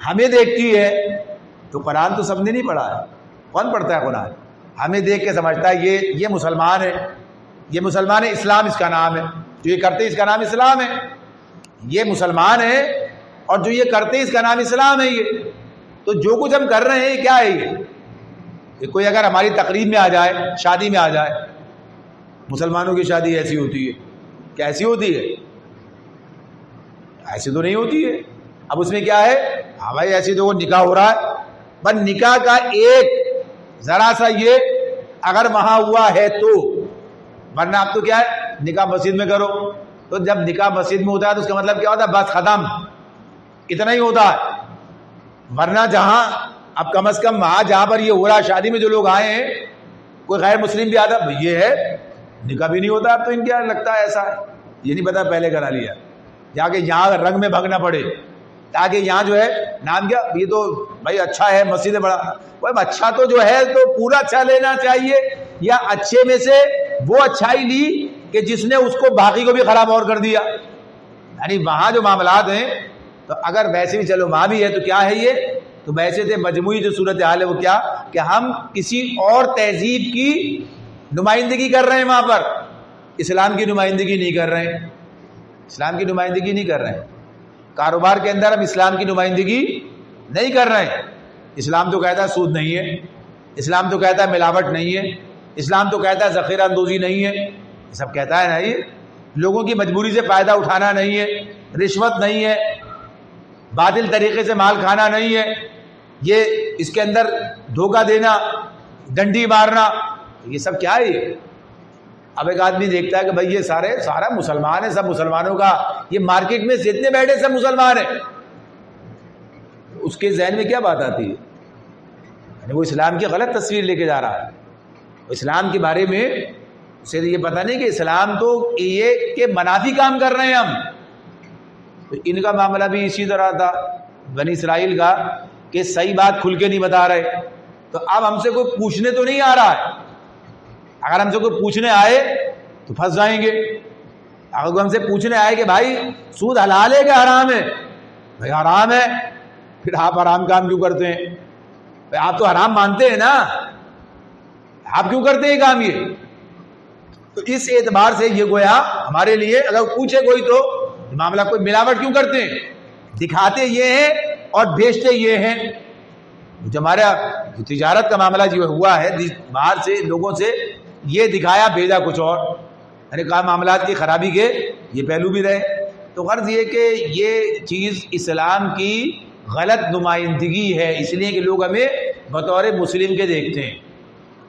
ہمیں دیکھتی ہے تو قرآن تو سب نے نہیں پڑھا ہے، کون پڑھتا ہے قرآن؟ ہمیں دیکھ کے سمجھتا ہے یہ مسلمان ہے، یہ مسلمان ہے، اسلام اس کا نام ہے، جو یہ کرتے اس کا نام اسلام ہے، یہ مسلمان ہے اور جو یہ کرتے اس کا نام اسلام ہے۔ یہ تو جو کچھ ہم کر رہے ہیں کیا ہے؟ یہ کوئی اگر ہماری تقریب میں آ جائے، شادی میں آ جائے، مسلمانوں کی شادی ایسی ہوتی ہے، کیسی ہوتی ہے؟ ایسی تو نہیں ہوتی ہے۔ اب اس میں کیا ہے؟ ہاں بھائی ایسی تو وہ نکاح ہو رہا ہے، پر نکاح کا ایک ذرا سا یہ اگر وہاں ہوا ہے تو، ورنہ اب تو کیا ہے نکاح مسجد میں کرو، تو جب نکاح مسجد میں ہوتا ہے تو اس کا مطلب کیا ہوتا ہے؟ بس ختم، اتنا ہی ہوتا ہے۔ ورنہ جہاں اب کم از کم وہاں جہاں پر یہ ہو رہا ہے، شادی میں جو لوگ آئے ہیں، کوئی غیر مسلم بھی آتا ہے، یہ ہے نکاح بھی نہیں ہوتا۔ اب تو ان کیا لگتا ہے ایسا ہے، یہ نہیں پتا پہلے کرا لیا، جا کے یہاں رنگ میں بھگنا پڑے، تاکہ یہاں جو ہے نام کیا، یہ تو بھائی اچھا ہے، مسجد ہے بڑا، اچھا تو جو ہے تو پورا اچھا لینا چاہیے، یا اچھے میں سے وہ اچھائی لی کہ جس نے اس کو باقی کو بھی خراب اور کر دیا۔ یعنی وہاں جو معاملات ہیں، تو اگر ویسے بھی چلو وہاں بھی ہے تو کیا ہے یہ؟ تو ویسے تھے مجموعی جو صورتحال ہے وہ کیا کہ ہم کسی اور تہذیب کی نمائندگی کر رہے ہیں، وہاں پر اسلام کی نمائندگی نہیں کر رہے ہیں، اسلام کی نمائندگی نہیں کر رہے ہیں۔ کاروبار کے اندر ہم اسلام کی نمائندگی نہیں کر رہے ہیں۔ اسلام تو کہتا ہے سود نہیں ہے، اسلام تو کہتا ہے ملاوٹ نہیں ہے، اسلام تو کہتا ہے ذخیرہ اندوزی نہیں ہے، یہ سب کہتا ہے نا، یہ لوگوں کی مجبوری سے فائدہ اٹھانا نہیں ہے، رشوت نہیں ہے، باطل طریقے سے مال کھانا نہیں ہے، یہ اس کے اندر دھوکہ دینا، ڈنڈی مارنا، یہ سب کیا ہے؟ یہ اب ایک آدمی دیکھتا ہے کہ بھائی یہ سارا مسلمان ہے، سب مسلمانوں کا، یہ مارکیٹ میں جتنے بیٹھے سب مسلمان ہیں، اس کے ذہن میں کیا بات آتی ہے؟ یعنی وہ اسلام کی غلط تصویر لے کے جا رہا ہے۔ اسلام کے بارے میں اسے یہ پتہ نہیں کہ اسلام تو یہ کہ منافی کام کر رہے ہیں ہم۔ تو ان کا معاملہ بھی اسی طرح تھا بنی اسرائیل کا، کہ صحیح بات کھل کے نہیں بتا رہے، تو اب ہم سے کوئی پوچھنے تو نہیں آ رہا ہے، اگر ہم سے کوئی پوچھنے آئے تو پھنس جائیں گے۔ اگر کوئی ہم سے پوچھنے آئے کہ بھائی سود حلال ہے کہ حرام ہے؟ بھائی حرام ہے، پھر آپ حرام کام کیوں کرتے ہیں؟ بھائی آپ تو حرام مانتے ہیں نا، آپ کیوں کرتے ہیں کام؟ یہ تو اس اعتبار سے یہ گویا ہمارے لیے اگر پوچھے کوئی تو معاملہ کوئی ملاوٹ کیوں کرتے ہیں؟ دکھاتے یہ ہیں اور بیچتے یہ ہیں۔ جو ہمارا تجارت کا معاملہ جو ہوا ہے باہر سے لوگوں سے یہ دکھایا بھیجا کچھ اور، یعنی کہا معاملات کی خرابی کے یہ پہلو بھی رہے۔ تو غرض یہ کہ یہ چیز اسلام کی غلط نمائندگی ہے، اس لیے کہ لوگ ہمیں بطور مسلم کے دیکھتے ہیں۔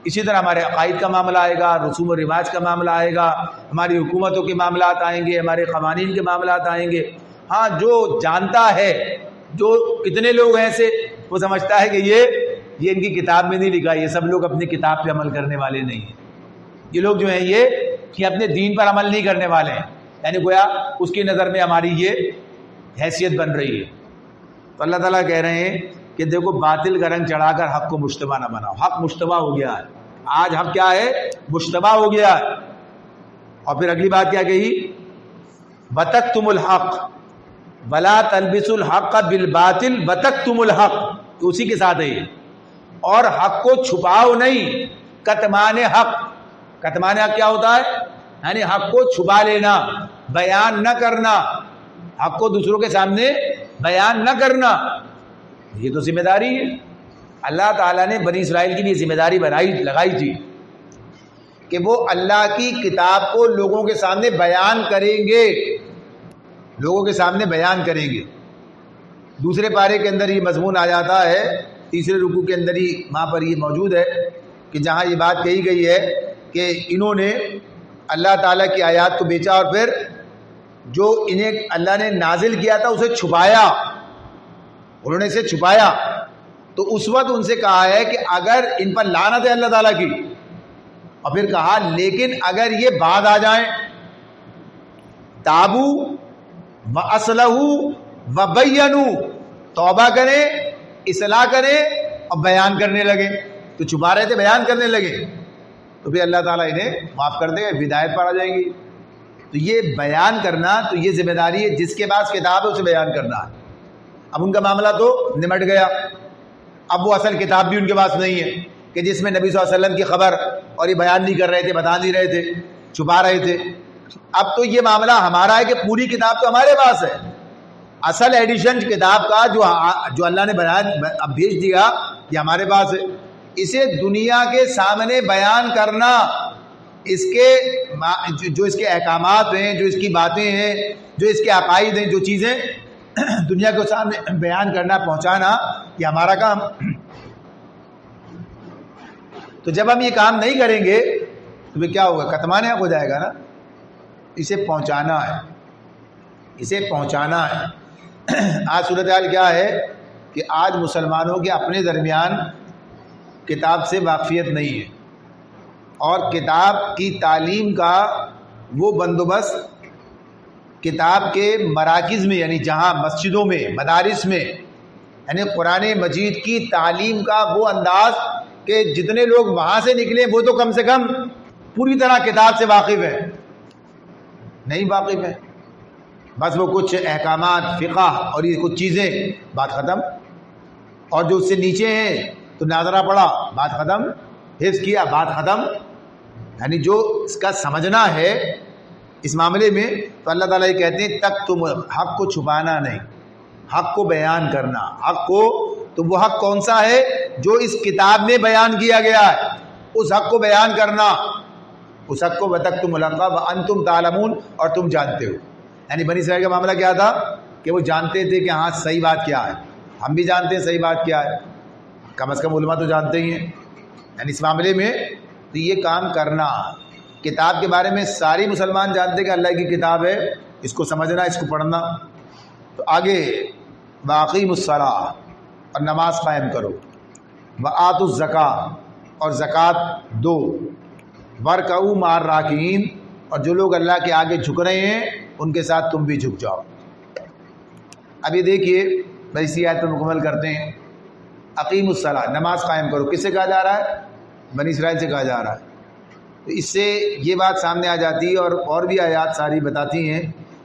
اسی طرح ہمارے عقائد کا معاملہ آئے گا، رسوم و رواج کا معاملہ آئے گا، ہماری حکومتوں کے معاملات آئیں گے، ہمارے قوانین کے معاملات آئیں گے۔ ہاں جو جانتا ہے، جو کتنے لوگ ہیں ایسے وہ سمجھتا ہے کہ یہ ان کی کتاب میں نہیں لکھا، یہ سب لوگ اپنی کتاب پہ عمل کرنے والے نہیں ہیں، یہ لوگ جو ہیں یہ اپنے دین پر عمل نہیں کرنے والے ہیں، یعنی گویا اس کی نظر میں ہماری یہ حیثیت بن رہی ہے۔ تو اللہ تعالیٰ کہہ رہے ہیں کہ دیکھو باطل کا رنگ چڑھا کر حق کو مشتبہ نہ بناؤ، حق مشتبہ ہو گیا ہے، آج حق کیا ہے؟ مشتبہ ہو گیا ہے۔ اور پھر اگلی بات کیا کہی؟ وَتَكْتُمُ الْحَقَّ وَلَا تَلْبِسُوا الْحَقَّ بِالْبَاطِلِ وَتَكْتُمُوا الْحَقَّ، اسی کے ساتھ ہے یہ، اور حق کو چھپاؤ نہیں، کتمان حق، کتمان حق کیا ہوتا ہے؟ یعنی حق کو چھپا لینا، بیان نہ کرنا، حق کو دوسروں کے سامنے بیان نہ کرنا، یہ تو ذمہ داری ہے۔ اللہ تعالیٰ نے بنی اسرائیل کی بھی ذمہ داری لگائی تھی کہ وہ اللہ کی کتاب کو لوگوں کے سامنے بیان کریں گے، لوگوں کے سامنے بیان کریں گے۔ دوسرے پارے کے اندر یہ مضمون آ جاتا ہے، تیسرے رکوع کے اندر ہی وہاں پر یہ موجود ہے کہ جہاں یہ بات کہی گئی ہے کہ انہوں نے اللہ تعالیٰ کی آیات کو بیچا اور پھر جو انہیں اللہ نے نازل کیا تھا اسے چھپایا، انہوں نے اسے چھپایا۔ تو اس وقت ان سے کہا ہے کہ اگر ان پر لعنت ہے اللہ تعالیٰ کی، اور پھر کہا لیکن اگر یہ بعد آ جائیں، تابو وَأَصْلَحُوا وَبَيَّنُوا، توبہ کریں، اصلاح کریں اور بیان کرنے لگے، تو چھپا رہے تھے بیان کرنے لگے، تو پھر اللہ تعالیٰ انہیں معاف کر دے گا، ہدایت پر آ جائے گی۔ تو یہ بیان کرنا تو یہ ذمہ داری ہے، جس کے پاس کتاب ہے اسے بیان کرنا ہے۔ اب ان کا معاملہ تو نمٹ گیا، اب وہ اصل کتاب بھی ان کے پاس نہیں ہے، کہ جس میں نبی صلی اللہ علیہ وسلم کی خبر اور یہ بیان نہیں کر رہے تھے، بتا نہیں رہے تھے، چھپا رہے تھے۔ اب تو یہ معاملہ ہمارا ہے کہ پوری کتاب تو ہمارے پاس ہے، اصل ایڈیشن کتاب کا جو اللہ نے اب بھیج دیا یہ ہمارے پاس ہے۔ اسے دنیا کے سامنے بیان کرنا، اس کے جو اس کے احکامات ہیں، جو اس کی باتیں ہیں، جو اس کے عقائد ہیں، جو چیزیں دنیا کے سامنے بیان کرنا، پہنچانا، یہ ہمارا کام۔ تو جب ہم یہ کام نہیں کریں گے تو پھر کیا ہوگا؟ کتمان ہو جائے گا نا۔ اسے پہنچانا ہے، اسے پہنچانا ہے۔ آج صورتحال کیا ہے کہ آج مسلمانوں کے اپنے درمیان کتاب سے واقفیت نہیں ہے، اور کتاب کی تعلیم کا وہ بندوبست کتاب کے مراکز میں، یعنی جہاں مسجدوں میں، مدارس میں، یعنی قرآن مجید کی تعلیم کا وہ انداز کہ جتنے لوگ وہاں سے نکلے وہ تو کم سے کم پوری طرح کتاب سے واقف ہیں، نہیں واقف ہیں۔ بس وہ کچھ احکامات، فقہ اور یہ کچھ چیزیں، بات ختم۔ اور جو اس سے نیچے ہیں تو ناظرہ پڑھا، بات ختم، حفظ کیا، بات ختم۔ یعنی جو اس کا سمجھنا ہے اس معاملے میں، تو اللہ تعالیٰ یہ کہتے ہیں تک تم حق کو چھپانا نہیں، حق کو بیان کرنا۔ حق کو، تو وہ حق کون سا ہے جو اس کتاب میں بیان کیا گیا ہے، اس حق کو بیان کرنا، اس حق کو وَتَكْتُمُ الْحَقَّ وَأَنْتُمْ تَعْلَمُونَ، اور تم جانتے ہو۔ یعنی بنی اسرائیل کا معاملہ کیا تھا کہ وہ جانتے تھے کہ ہاں صحیح بات کیا ہے، ہم بھی جانتے ہیں صحیح بات کیا ہے، کم از کم علماء تو جانتے ہی ہیں۔ یعنی اس معاملے میں تو یہ کام کرنا، کتاب کے بارے میں ساری مسلمان جانتے ہیں کہ اللہ کی کتاب ہے، اس کو سمجھنا، اس کو پڑھنا۔ تو آگے وَأَقِیمُوا الصَّلَاةَ، اور نماز قائم کرو، وَآتُوا الزَّکَاةَ، اور زکوٰۃ دو، وَارْکَعُوا مَعَ الرَّاکِعِینَ، اور جو لوگ اللہ کے آگے جھک رہے ہیں ان کے ساتھ تم بھی جھک جاؤ۔ اب یہ دیکھیے، بھائی اسی آیت پر مکمل کرتے ہیں۔ اقیم الصلاۃ، نماز قائم کرو، کس سے کہا جا رہا ہے؟ بنی اسرائیل سے کہا جا رہا ہے۔ تو اس سے یہ بات سامنے آ جاتی ہے، اور بھی آیات ساری بتاتی ہیں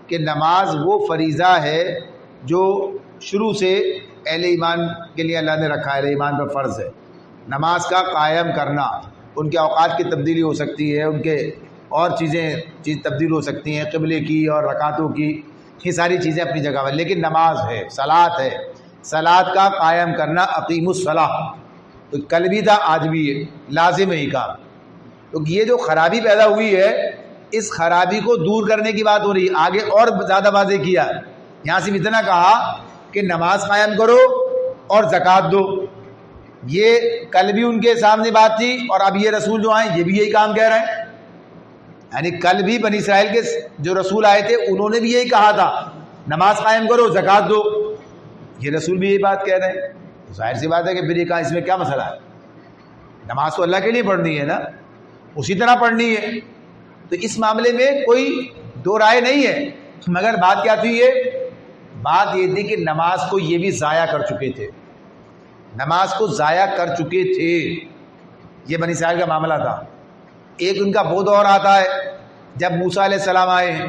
کہ نماز وہ فریضہ ہے جو شروع سے اہل ایمان کے لیے اللہ نے رکھا ہے، اہل ایمان پر فرض ہے نماز کا قائم کرنا۔ ان کے اوقات کی تبدیلی ہو سکتی ہے، ان کے اور چیز تبدیل ہو سکتی ہیں، قبلے کی اور رکعتوں کی، یہ ساری چیزیں اپنی جگہ پر، لیکن نماز ہے، صلاۃ ہے، صلاۃ کا قائم کرنا۔ اقیم الصلاۃ، تو کل بھی تھا، آج بھی ہے، لازم ہے یہ کام۔ تو یہ جو خرابی پیدا ہوئی ہے، اس خرابی کو دور کرنے کی بات ہو رہی ہے۔ آگے اور زیادہ واضح کیا، یہاں سے اتنا کہا کہ نماز قائم کرو اور زکوٰۃ دو۔ یہ کل بھی ان کے سامنے بات تھی، اور اب یہ رسول جو آئے یہ بھی یہی کام کہہ رہے ہیں۔ یعنی کل بھی بنی اسرائیل کے جو رسول آئے تھے انہوں نے بھی یہی کہا تھا، نماز قائم کرو، زکوٰۃ دو۔ یہ رسول بھی یہی بات کہہ رہے ہیں، تو ظاہر سی بات ہے کہ پھر یہ کہا اس میں کیا مسئلہ ہے؟ نماز تو اللہ کے لیے پڑھنی ہے نا، اسی طرح پڑھنی ہے۔ تو اس معاملے میں کوئی دو رائے نہیں ہے، مگر بات کیا تھی؟ بات یہ تھی کہ نماز کو یہ بھی ضائع کر چکے تھے، نماز کو ضائع کر چکے تھے، یہ بنی اسرائیل کا معاملہ تھا۔ ایک ان کا وہ دور آتا ہے جب موسیٰ علیہ السلام آئے ہیں،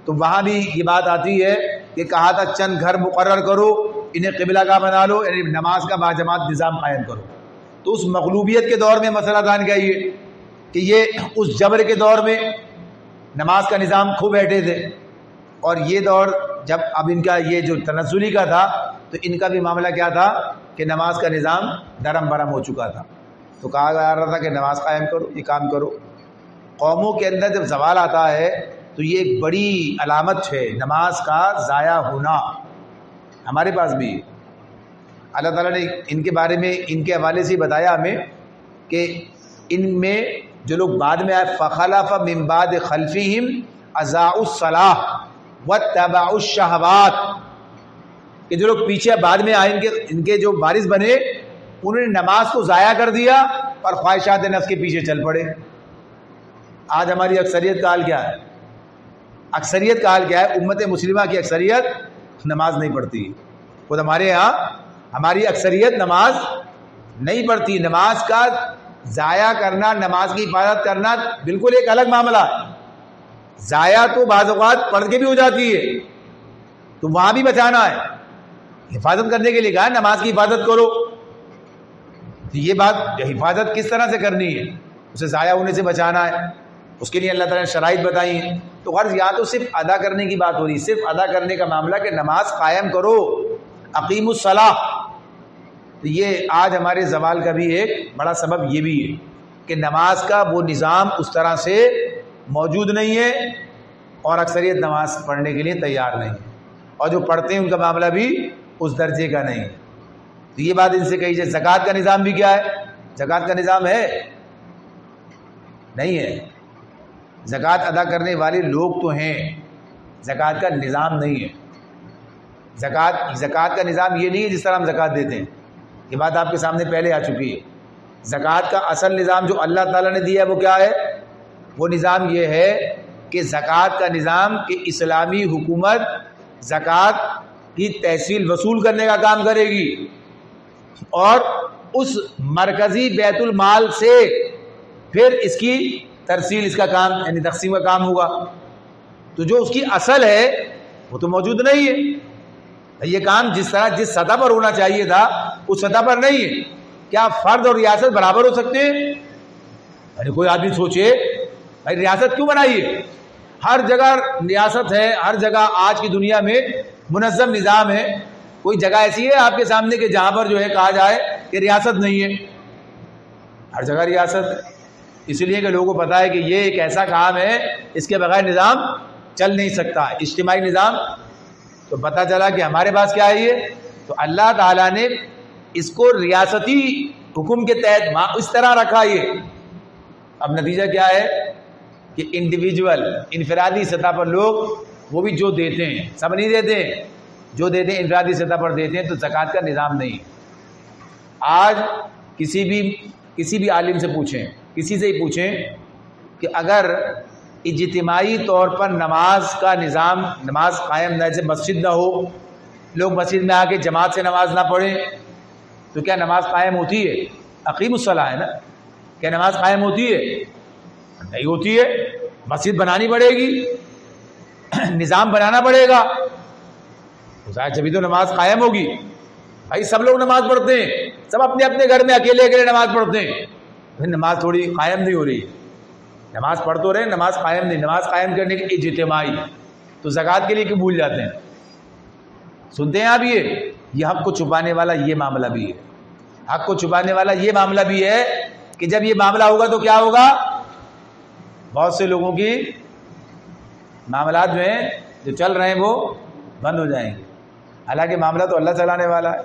تو وہاں بھی یہ بات آتی ہے کہ کہا تھا چند گھر مقرر کرو، انہیں قبلہ کا بنا لو، یعنی نماز کا باجماعت نظام قائم کرو۔ تو اس مغلوبیت کے دور میں مسئلہ تھا ان کا یہ کہ یہ اس جبر کے دور میں نماز کا نظام کھو بیٹھے تھے، اور یہ دور جب اب ان کا یہ جو تنزلی کا تھا تو ان کا بھی معاملہ کیا تھا کہ نماز کا نظام درم برم ہو چکا تھا۔ تو کہا جا رہا تھا کہ نماز قائم کرو، یہ کام کرو۔ قوموں کے اندر جب زوال آتا ہے تو یہ ایک بڑی علامت ہے نماز کا ضائع ہونا۔ ہمارے پاس بھی اللہ تعالیٰ نے ان کے بارے میں ان کے حوالے سے بتایا ہمیں کہ ان میں جو لوگ بعد میں آئے، فخلف من بعد خلفہم اضاعوا الصلاۃ واتبعوا الشہوات، کہ جو لوگ پیچھے بعد میں آئے ان کے جو وارث بنے، انہوں نے نماز کو ضائع کر دیا اور خواہشات نفس کے پیچھے چل پڑے۔ آج ہماری اکثریت کا حال کیا ہے؟ اکثریت کا حال کیا ہے؟ امت مسلمہ کی اکثریت نماز نہیں پڑھتی۔ خود ہمارے ہاں ہماری اکثریت نماز نہیں پڑھتی۔ نماز کا ضائع کرنا، نماز کی حفاظت کرنا بالکل ایک الگ معاملہ ہے۔ ضائع تو بعض اوقات پڑھ کے بھی ہو جاتی ہے، تو وہاں بھی بچانا ہے، حفاظت کرنے کے لیے کہا نماز کی حفاظت کرو۔ تو یہ بات حفاظت کس طرح سے کرنی ہے، اسے ضائع ہونے سے بچانا ہے، اس کے لیے اللہ تعالیٰ نے شرائط بتائی ہیں. تو غرض یا تو صرف ادا کرنے کی بات ہو رہی ہے، صرف ادا کرنے کا معاملہ کہ نماز قائم کرو، اقیم الصلاۃ. تو یہ آج ہمارے زوال کا بھی ایک بڑا سبب یہ بھی ہے کہ نماز کا وہ نظام اس طرح سے موجود نہیں ہے اور اکثریت نماز پڑھنے کے لیے تیار نہیں ہے، اور جو پڑھتے ہیں ان کا معاملہ بھی اس درجے کا نہیں ہے. تو یہ بات ان سے کہی جائے. زکوٰۃ کا نظام بھی کیا ہے؟ زکوٰۃ کا نظام ہے نہیں ہے. زکوٰۃ ادا کرنے والے لوگ تو ہیں، زکوٰۃ کا نظام نہیں ہے. زکوٰۃ کا نظام یہ نہیں ہے جس طرح ہم زکوٰۃ دیتے ہیں، یہ بات آپ کے سامنے پہلے آ چکی ہے. زکوٰۃ کا اصل نظام جو اللہ تعالیٰ نے دیا ہے وہ کیا ہے؟ وہ نظام یہ ہے کہ زکوٰۃ کا نظام کہ اسلامی حکومت زکوٰۃ کی تحصیل وصول کرنے کا کام کرے گی اور اس مرکزی بیت المال سے پھر اس کی ترسیل، اس کا کام یعنی تقسیم کا کام ہوگا. تو جو اس کی اصل ہے وہ تو موجود نہیں ہے. یہ کام جس طرح جس سطح پر ہونا چاہیے تھا اس سطح پر نہیں ہے. کیا فرد اور ریاست برابر ہو سکتے ہیں؟ یعنی کوئی آدمی سوچے بھائی ریاست کیوں بنائی ہے؟ ہر جگہ ریاست ہے، ہر جگہ آج کی دنیا میں منظم نظام ہے. کوئی جگہ ایسی ہے آپ کے سامنے کہ جہاں پر جو ہے کہا جائے کہ ریاست نہیں ہے؟ ہر جگہ ریاست ہے. اس لیے کہ لوگوں کو پتا ہے کہ یہ ایک ایسا کام ہے اس کے بغیر نظام چل نہیں سکتا، اجتماعی نظام. تو پتہ چلا کہ ہمارے پاس کیا ہے یہ، تو اللہ تعالیٰ نے اس کو ریاستی حکم کے تحت اس طرح رکھا. یہ اب نتیجہ کیا ہے کہ انڈیویجول انفرادی سطح پر لوگ وہ بھی جو دیتے ہیں، سب نہیں دیتے ہیں، جو دیتے ہیں انفرادی سطح پر دیتے ہیں. تو زکوٰۃ کا نظام نہیں. آج کسی بھی عالم سے پوچھیں، کسی سے ہی پوچھیں کہ اگر اجتماعی طور پر نماز کا نظام، نماز قائم نہ، جیسے مسجد نہ ہو، لوگ مسجد میں آ کے جماعت سے نماز نہ پڑھیں، تو کیا نماز قائم ہوتی ہے؟ اقیم الصلاۃ ہے نا. کیا نماز قائم ہوتی ہے؟ نہیں ہوتی ہے. مسجد بنانی پڑے گی، نظام بنانا پڑے گا، تو ظاہر جبھی تو نماز قائم ہوگی. بھائی سب لوگ نماز پڑھتے ہیں، سب اپنے اپنے گھر میں اکیلے اکیلے نماز پڑھتے ہیں، پھر نماز تھوڑی قائم نہیں ہو رہی. نماز پڑھ تو رہے، نماز قائم نہیں. نماز قائم کرنے کی اجتماعی. تو زکوٰۃ کے لیے کیوں بھول جاتے ہیں؟ سنتے ہیں آپ یہ حق کو چھپانے والا یہ معاملہ بھی ہے. حق کو چھپانے والا یہ معاملہ بھی ہے کہ جب یہ معاملہ ہوگا تو کیا ہوگا؟ بہت سے لوگوں کی معاملات جو ہیں جو چل رہے ہیں وہ بند ہو جائیں گے. حالانکہ معاملہ تو اللہ چلانے والا ہے،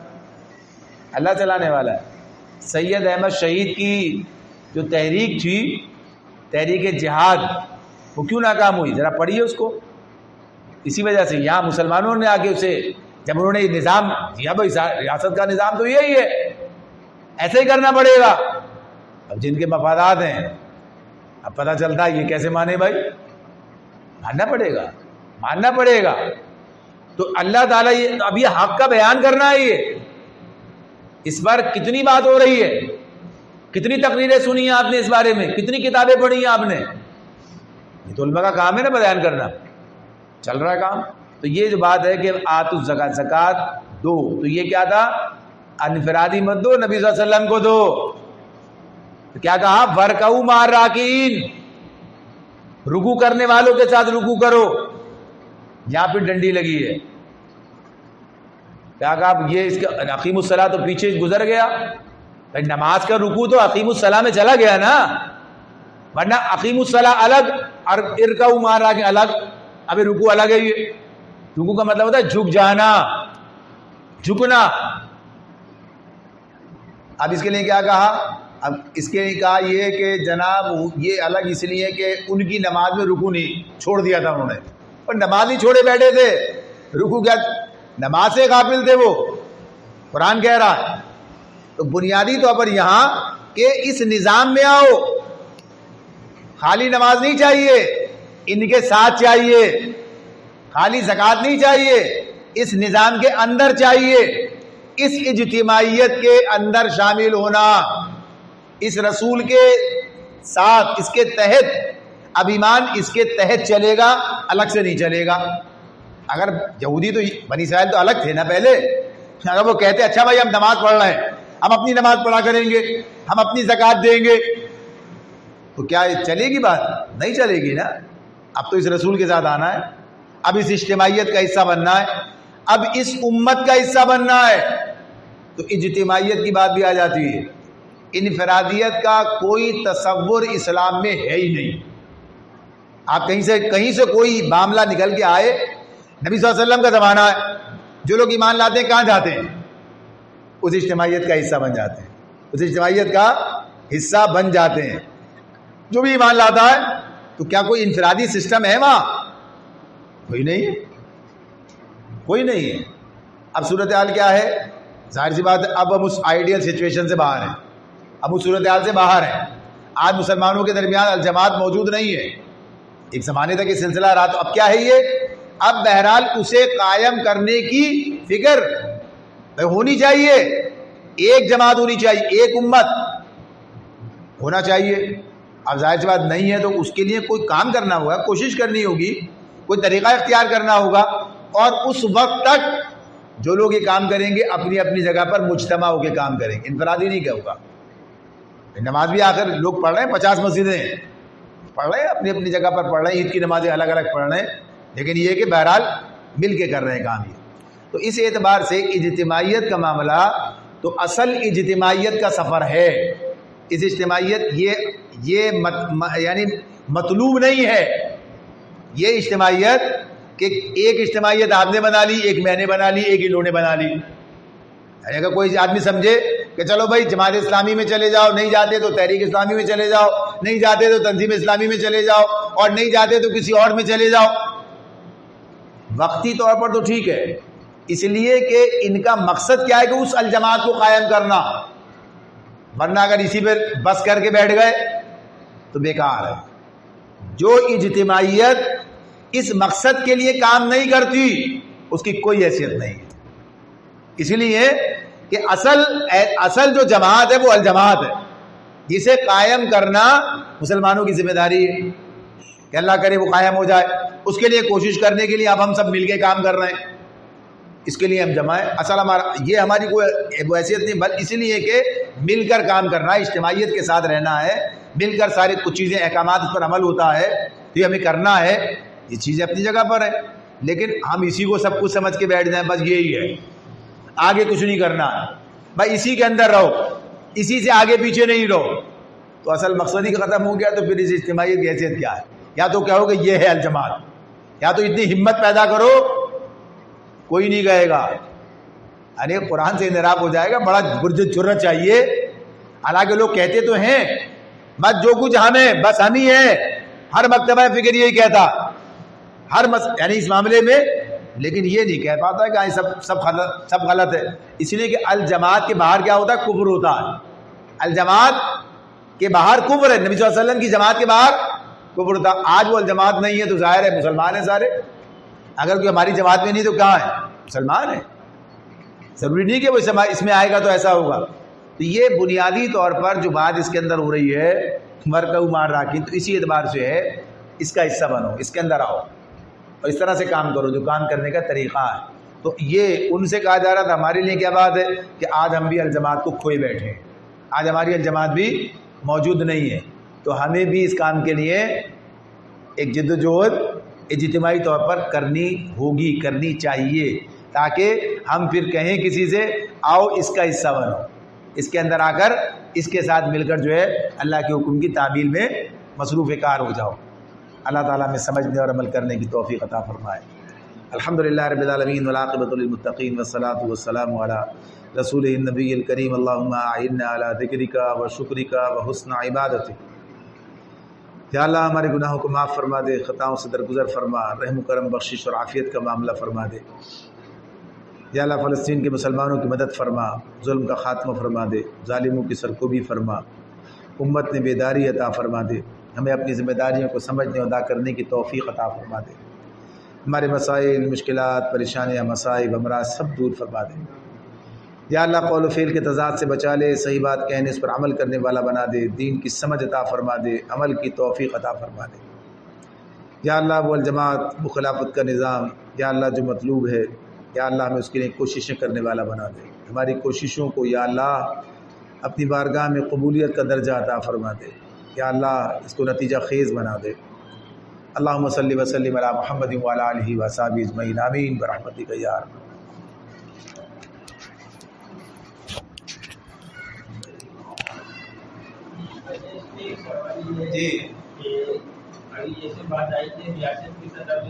اللہ چلانے والا ہے. سید احمد شہید کی جو تحریک تھی، تحریک جہاد، وہ کیوں ناکام ہوئی؟ ذرا پڑھیے اس کو. اسی وجہ سے یہاں مسلمانوں نے آ کے اسے، جب انہوں نے یہ نظام دیا بھائی ریاست کا نظام تو یہی ہے، ایسے ہی کرنا پڑے گا. اب جن کے مفادات ہیں اب پتہ چلتا ہے یہ کیسے مانے بھائی؟ ماننا پڑے گا، ماننا پڑے گا. تو اللہ تعالیٰ اب یہ حق کا بیان کرنا ہے. یہ اس بار کتنی بات ہو رہی ہے، کتنی تقریریں سنی ہیں آپ نے اس بارے میں، کتنی کتابیں پڑھی ہیں آپ نے. یہ تو علماء کا کام ہے نا بیان کرنا، چل رہا ہے کام. تو یہ جو بات ہے کہ آتوا الزکات، زکات دو، تو یہ کیا تھا؟ انفرادی مت دو، نبی صلی اللہ علیہ وسلم کو دو. تو کیا کہا؟ وَارْكَعُوا مَعَ الرَّاكِعِينَ، رکوع کرنے والوں کے ساتھ رکوع کرو. یہاں پہ ڈنڈی لگی ہے. کیا کہا؟ یہ اس کا اقیم الصلاۃ تو پیچھے گزر گیا. بھائی نماز کا رکوع تو اقیم الصلاۃ میں چلا گیا نا، ورنہ اقیم الصلاۃ الگ اور ارکعوا مع الراکعین الگ. ابھی رکوع الگ ہے. یہ رکوع کا مطلب ہوتا ہے جھک جانا، جھکنا. اب اس کے لیے کیا کہا؟ اب اس کے لیے کہا یہ کہ جناب یہ الگ اس لیے کہ ان کی نماز میں رکوع نہیں چھوڑ دیا تھا انہوں نے، اور نماز ہی چھوڑے بیٹھے تھے. رکوع کیا؟ نماز سے غافل تھے وہ، قرآن کہہ رہا ہے. تو بنیادی طور پر یہاں کہ اس نظام میں آؤ، خالی نماز نہیں چاہیے، ان کے ساتھ چاہیے. خالی زکوٰۃ نہیں چاہیے، اس نظام کے اندر چاہیے، اس اجتماعیت کے اندر شامل ہونا، اس رسول کے ساتھ، اس کے تحت. اب ایمان اس کے تحت چلے گا، الگ سے نہیں چلے گا. اگر یہودی تو بنی اسرائیل تو الگ تھے نا پہلے. اگر وہ کہتے اچھا بھائی ہم نماز پڑھ رہے ہیں، ہم اپنی نماز پڑھا کریں گے، ہم اپنی زکوٰۃ دیں گے، تو کیا چلے گی بات؟ نہیں چلے گی نا۔ اب تو اس رسول کے ساتھ آنا ہے، اب اس اجتماعیت کا حصہ بننا ہے، اب اس امت کا حصہ بننا ہے، تو اجتماعیت کی بات بھی آ جاتی ہے۔ انفرادیت کا کوئی تصور اسلام میں ہے ہی نہیں۔ آپ کہیں سے کوئی معاملہ نکل کے آئے، نبی صلی اللہ علیہ وسلم کا زمانہ ہے، جو لوگ ایمان لاتے ہیں کہاں جاتے ہیں؟ اس اجتماعیت کا حصہ بن جاتے ہیں، اس اجتماعیت کا حصہ بن جاتے ہیں۔ جو بھی ایمان لاتا ہے تو کیا کوئی انفرادی سسٹم ہے وہاں؟ کوئی نہیں ہے، کوئی نہیں ہے۔ اب صورتحال کیا ہے؟ ظاہر سی بات ہے، اب ہم اس آئیڈیل سچویشن سے باہر ہیں، اب اس صورتحال سے باہر ہیں۔ آج مسلمانوں کے درمیان الجماعت موجود نہیں ہے، ایک زمانے تک یہ سلسلہ رہا، تو اب کیا ہے یہ؟ اب بہرحال اسے قائم کرنے کی فکر ہونی چاہیے، ایک جماعت ہونی چاہیے، ایک امت ہونا چاہیے۔ اب ظاہر سی بات نہیں ہے تو اس کے لیے کوئی کام کرنا ہوگا، کوشش کرنی ہوگی، کوئی طریقہ اختیار کرنا ہوگا، اور اس وقت تک جو لوگ یہ کام کریں گے اپنی اپنی جگہ پر مجتمع ہو کے کام کریں گے، انفرادی نہیں کیا ہوگا۔ نماز بھی آخر لوگ پڑھ رہے ہیں، 50 مسجدیں پڑھ رہے ہیں، اپنی اپنی جگہ پر پڑھ رہے ہیں، عید کی نمازیں الگ الگ پڑھ رہے ہیں، لیکن یہ کہ بہرحال مل کے کر رہے ہیں کام۔ یہ تو اس اعتبار سے اجتماعیت کا معاملہ تو اصل اجتماعیت کا سفر ہے۔ اس اجتماعیت یہ یعنی مطلوب نہیں ہے، یہ اجتماعیت کہ ایک اجتماعیت آپ نے بنا لی، ایک میں نے بنا لی، ایک انہوں نے بنا لی۔ اگر کوئی آدمی سمجھے کہ چلو بھائی جماعت اسلامی میں چلے جاؤ، نہیں جاتے تو تحریک اسلامی میں چلے جاؤ، نہیں جاتے تو تنظیم اسلامی میں چلے جاؤ، اور نہیں جاتے تو کسی اور میں چلے جاؤ، وقتی طور پر تو ٹھیک ہے، اس لیے کہ ان کا مقصد کیا ہے کہ اس الجماعت کو قائم کرنا، ورنہ اگر اسی پہ بس کر کے بیٹھ گئے تو بیکار ہے۔ جو اجتماعیت اس مقصد کے لیے کام نہیں کرتی اس کی کوئی حیثیت نہیں ہے۔ اس لیے کہ اصل جو جماعت ہے وہ الجماعت ہے، جسے قائم کرنا مسلمانوں کی ذمہ داری ہے کہ اللہ کرے وہ قائم ہو جائے۔ اس کے لیے کوشش کرنے کے لیے اب ہم سب مل کے کام کر رہے ہیں، اس کے لیے ہم جمع ہیں۔ اصل ہماری کوئی حیثیت نہیں، بل اس لیے کہ مل کر کام کرنا ہے، اجتماعیت کے ساتھ رہنا ہے، مل کر ساری کچھ چیزیں احکامات اس پر عمل ہوتا ہے، تو یہ ہمیں کرنا ہے، یہ چیزیں اپنی جگہ پر ہیں، لیکن ہم اسی کو سب کچھ سمجھ کے بیٹھ جائیں، بس یہی ہے، آگے کچھ نہیں کرنا ہے، بھائی اسی کے اندر رہو، اسی سے آگے پیچھے نہیں رہو، تو اصل مقصد ہی ختم ہو گیا۔ تو پھر اس اجتماعیت کی حیثیت کیا ہے؟ یا تو کہو کہ یہ ہے الجماعت، یا تو اتنی ہمت پیدا کرو کوئی نہیں کہے گا، ارے قرآن سے انحراف ہو جائے گا، بڑا جرأت چاہیے۔ حالانکہ لوگ کہتے تو ہیں بس جو کچھ ہمیں بس ہم ہی ہیں، ہر مکتبہ فکر یہی کہتا، یعنی اس معاملے میں، لیکن یہ نہیں کہہ پاتا کہ سب غلط ہے، اس لیے کہ الجماعت کے باہر کیا ہوتا ہے؟ کفر ہوتا ہے۔ الجماعت کے باہر کفر ہے، نبی صلی اللہ علیہ وسلم کی جماعت کے باہر کفر ہوتا ہے۔ آج وہ الجماعت نہیں ہے تو ظاہر ہے مسلمان ہیں سارے، اگر کوئی ہماری جماعت میں نہیں تو کہاں ہے؟ مسلمان ہے، ضروری نہیں کہ وہ اس میں آئے گا تو ایسا ہوگا۔ تو یہ بنیادی طور پر جو بات اس کے اندر ہو رہی ہے مرکو مار راکین، تو اسی اعتبار سے ہے، اس کا حصہ بنو، اس کے اندر آؤ اور اس طرح سے کام کرو جو کام کرنے کا طریقہ ہے۔ تو یہ ان سے کہا جا رہا تھا، ہمارے لیے کیا بات ہے کہ آج ہم بھی الجماعت کو کھوئے بیٹھے ہیں، آج ہماری الجماعت بھی موجود نہیں ہے، تو ہمیں بھی اس کام کے لیے ایک جد و جہد اجتماعی طور پر کرنی ہوگی، کرنی چاہیے، تاکہ ہم پھر کہیں کسی سے آؤ اس کا حصہ بنو، اس کے اندر آ کر اس کے ساتھ مل کر جو ہے اللہ کے حکم کی تعمیل میں مصروف کار ہو جاؤ۔ اللہ تعالیٰ میں سمجھنے اور عمل کرنے کی توفیق عطا فرمائے۔ الحمدللہ رب العالمین والعاقبۃ للمتقین والصلاة والسلام علی رسولہ النبی الکریم، اللہم اعنا علی ذکرک وشکرک وحسن عبادتک۔ یا اللہ ہمارے گناہوں کو معاف فرما دے، خطاؤں سے درگزر فرما، رحم و کرم بخشش اور عافیت کا معاملہ فرما دے۔ یا اللہ فلسطین کے مسلمانوں کی مدد فرما، ظلم کا خاتمہ فرما دے، ظالموں کی سرکوبی فرما، امت میں بیداری عطا فرما دے، ہمیں اپنی ذمہ داریوں کو سمجھنے اور ادا کرنے کی توفیق عطا فرما دے، ہمارے مسائل، مشکلات، پریشانیاں، مصائب، امراض سب دور فرما دے۔ یا اللہ قول و فعل کے تضاد سے بچا لے، صحیح بات کہنے اس پر عمل کرنے والا بنا دے، دین کی سمجھ عطا فرما دے، عمل کی توفیق عطا فرما دے۔ یا اللہ وہ الجماعت، وہ خلافت کا نظام، یا اللہ جو مطلوب ہے، یا اللہ ہمیں اس کے لیے کوششیں کرنے والا بنا دے، ہماری کوششوں کو یا اللہ اپنی بارگاہ میں قبولیت کا درجہ عطا فرما دے، یا اللہ اس کو نتیجہ خیز بنا دے۔ اللہم صلی وسلم علی محمد وعلی آلہ وصحبہ اجمعین، آمین برحمتک یا ارحم۔ جی، ابھی جیسے بات آئی تھی ریاست کی سطح پہ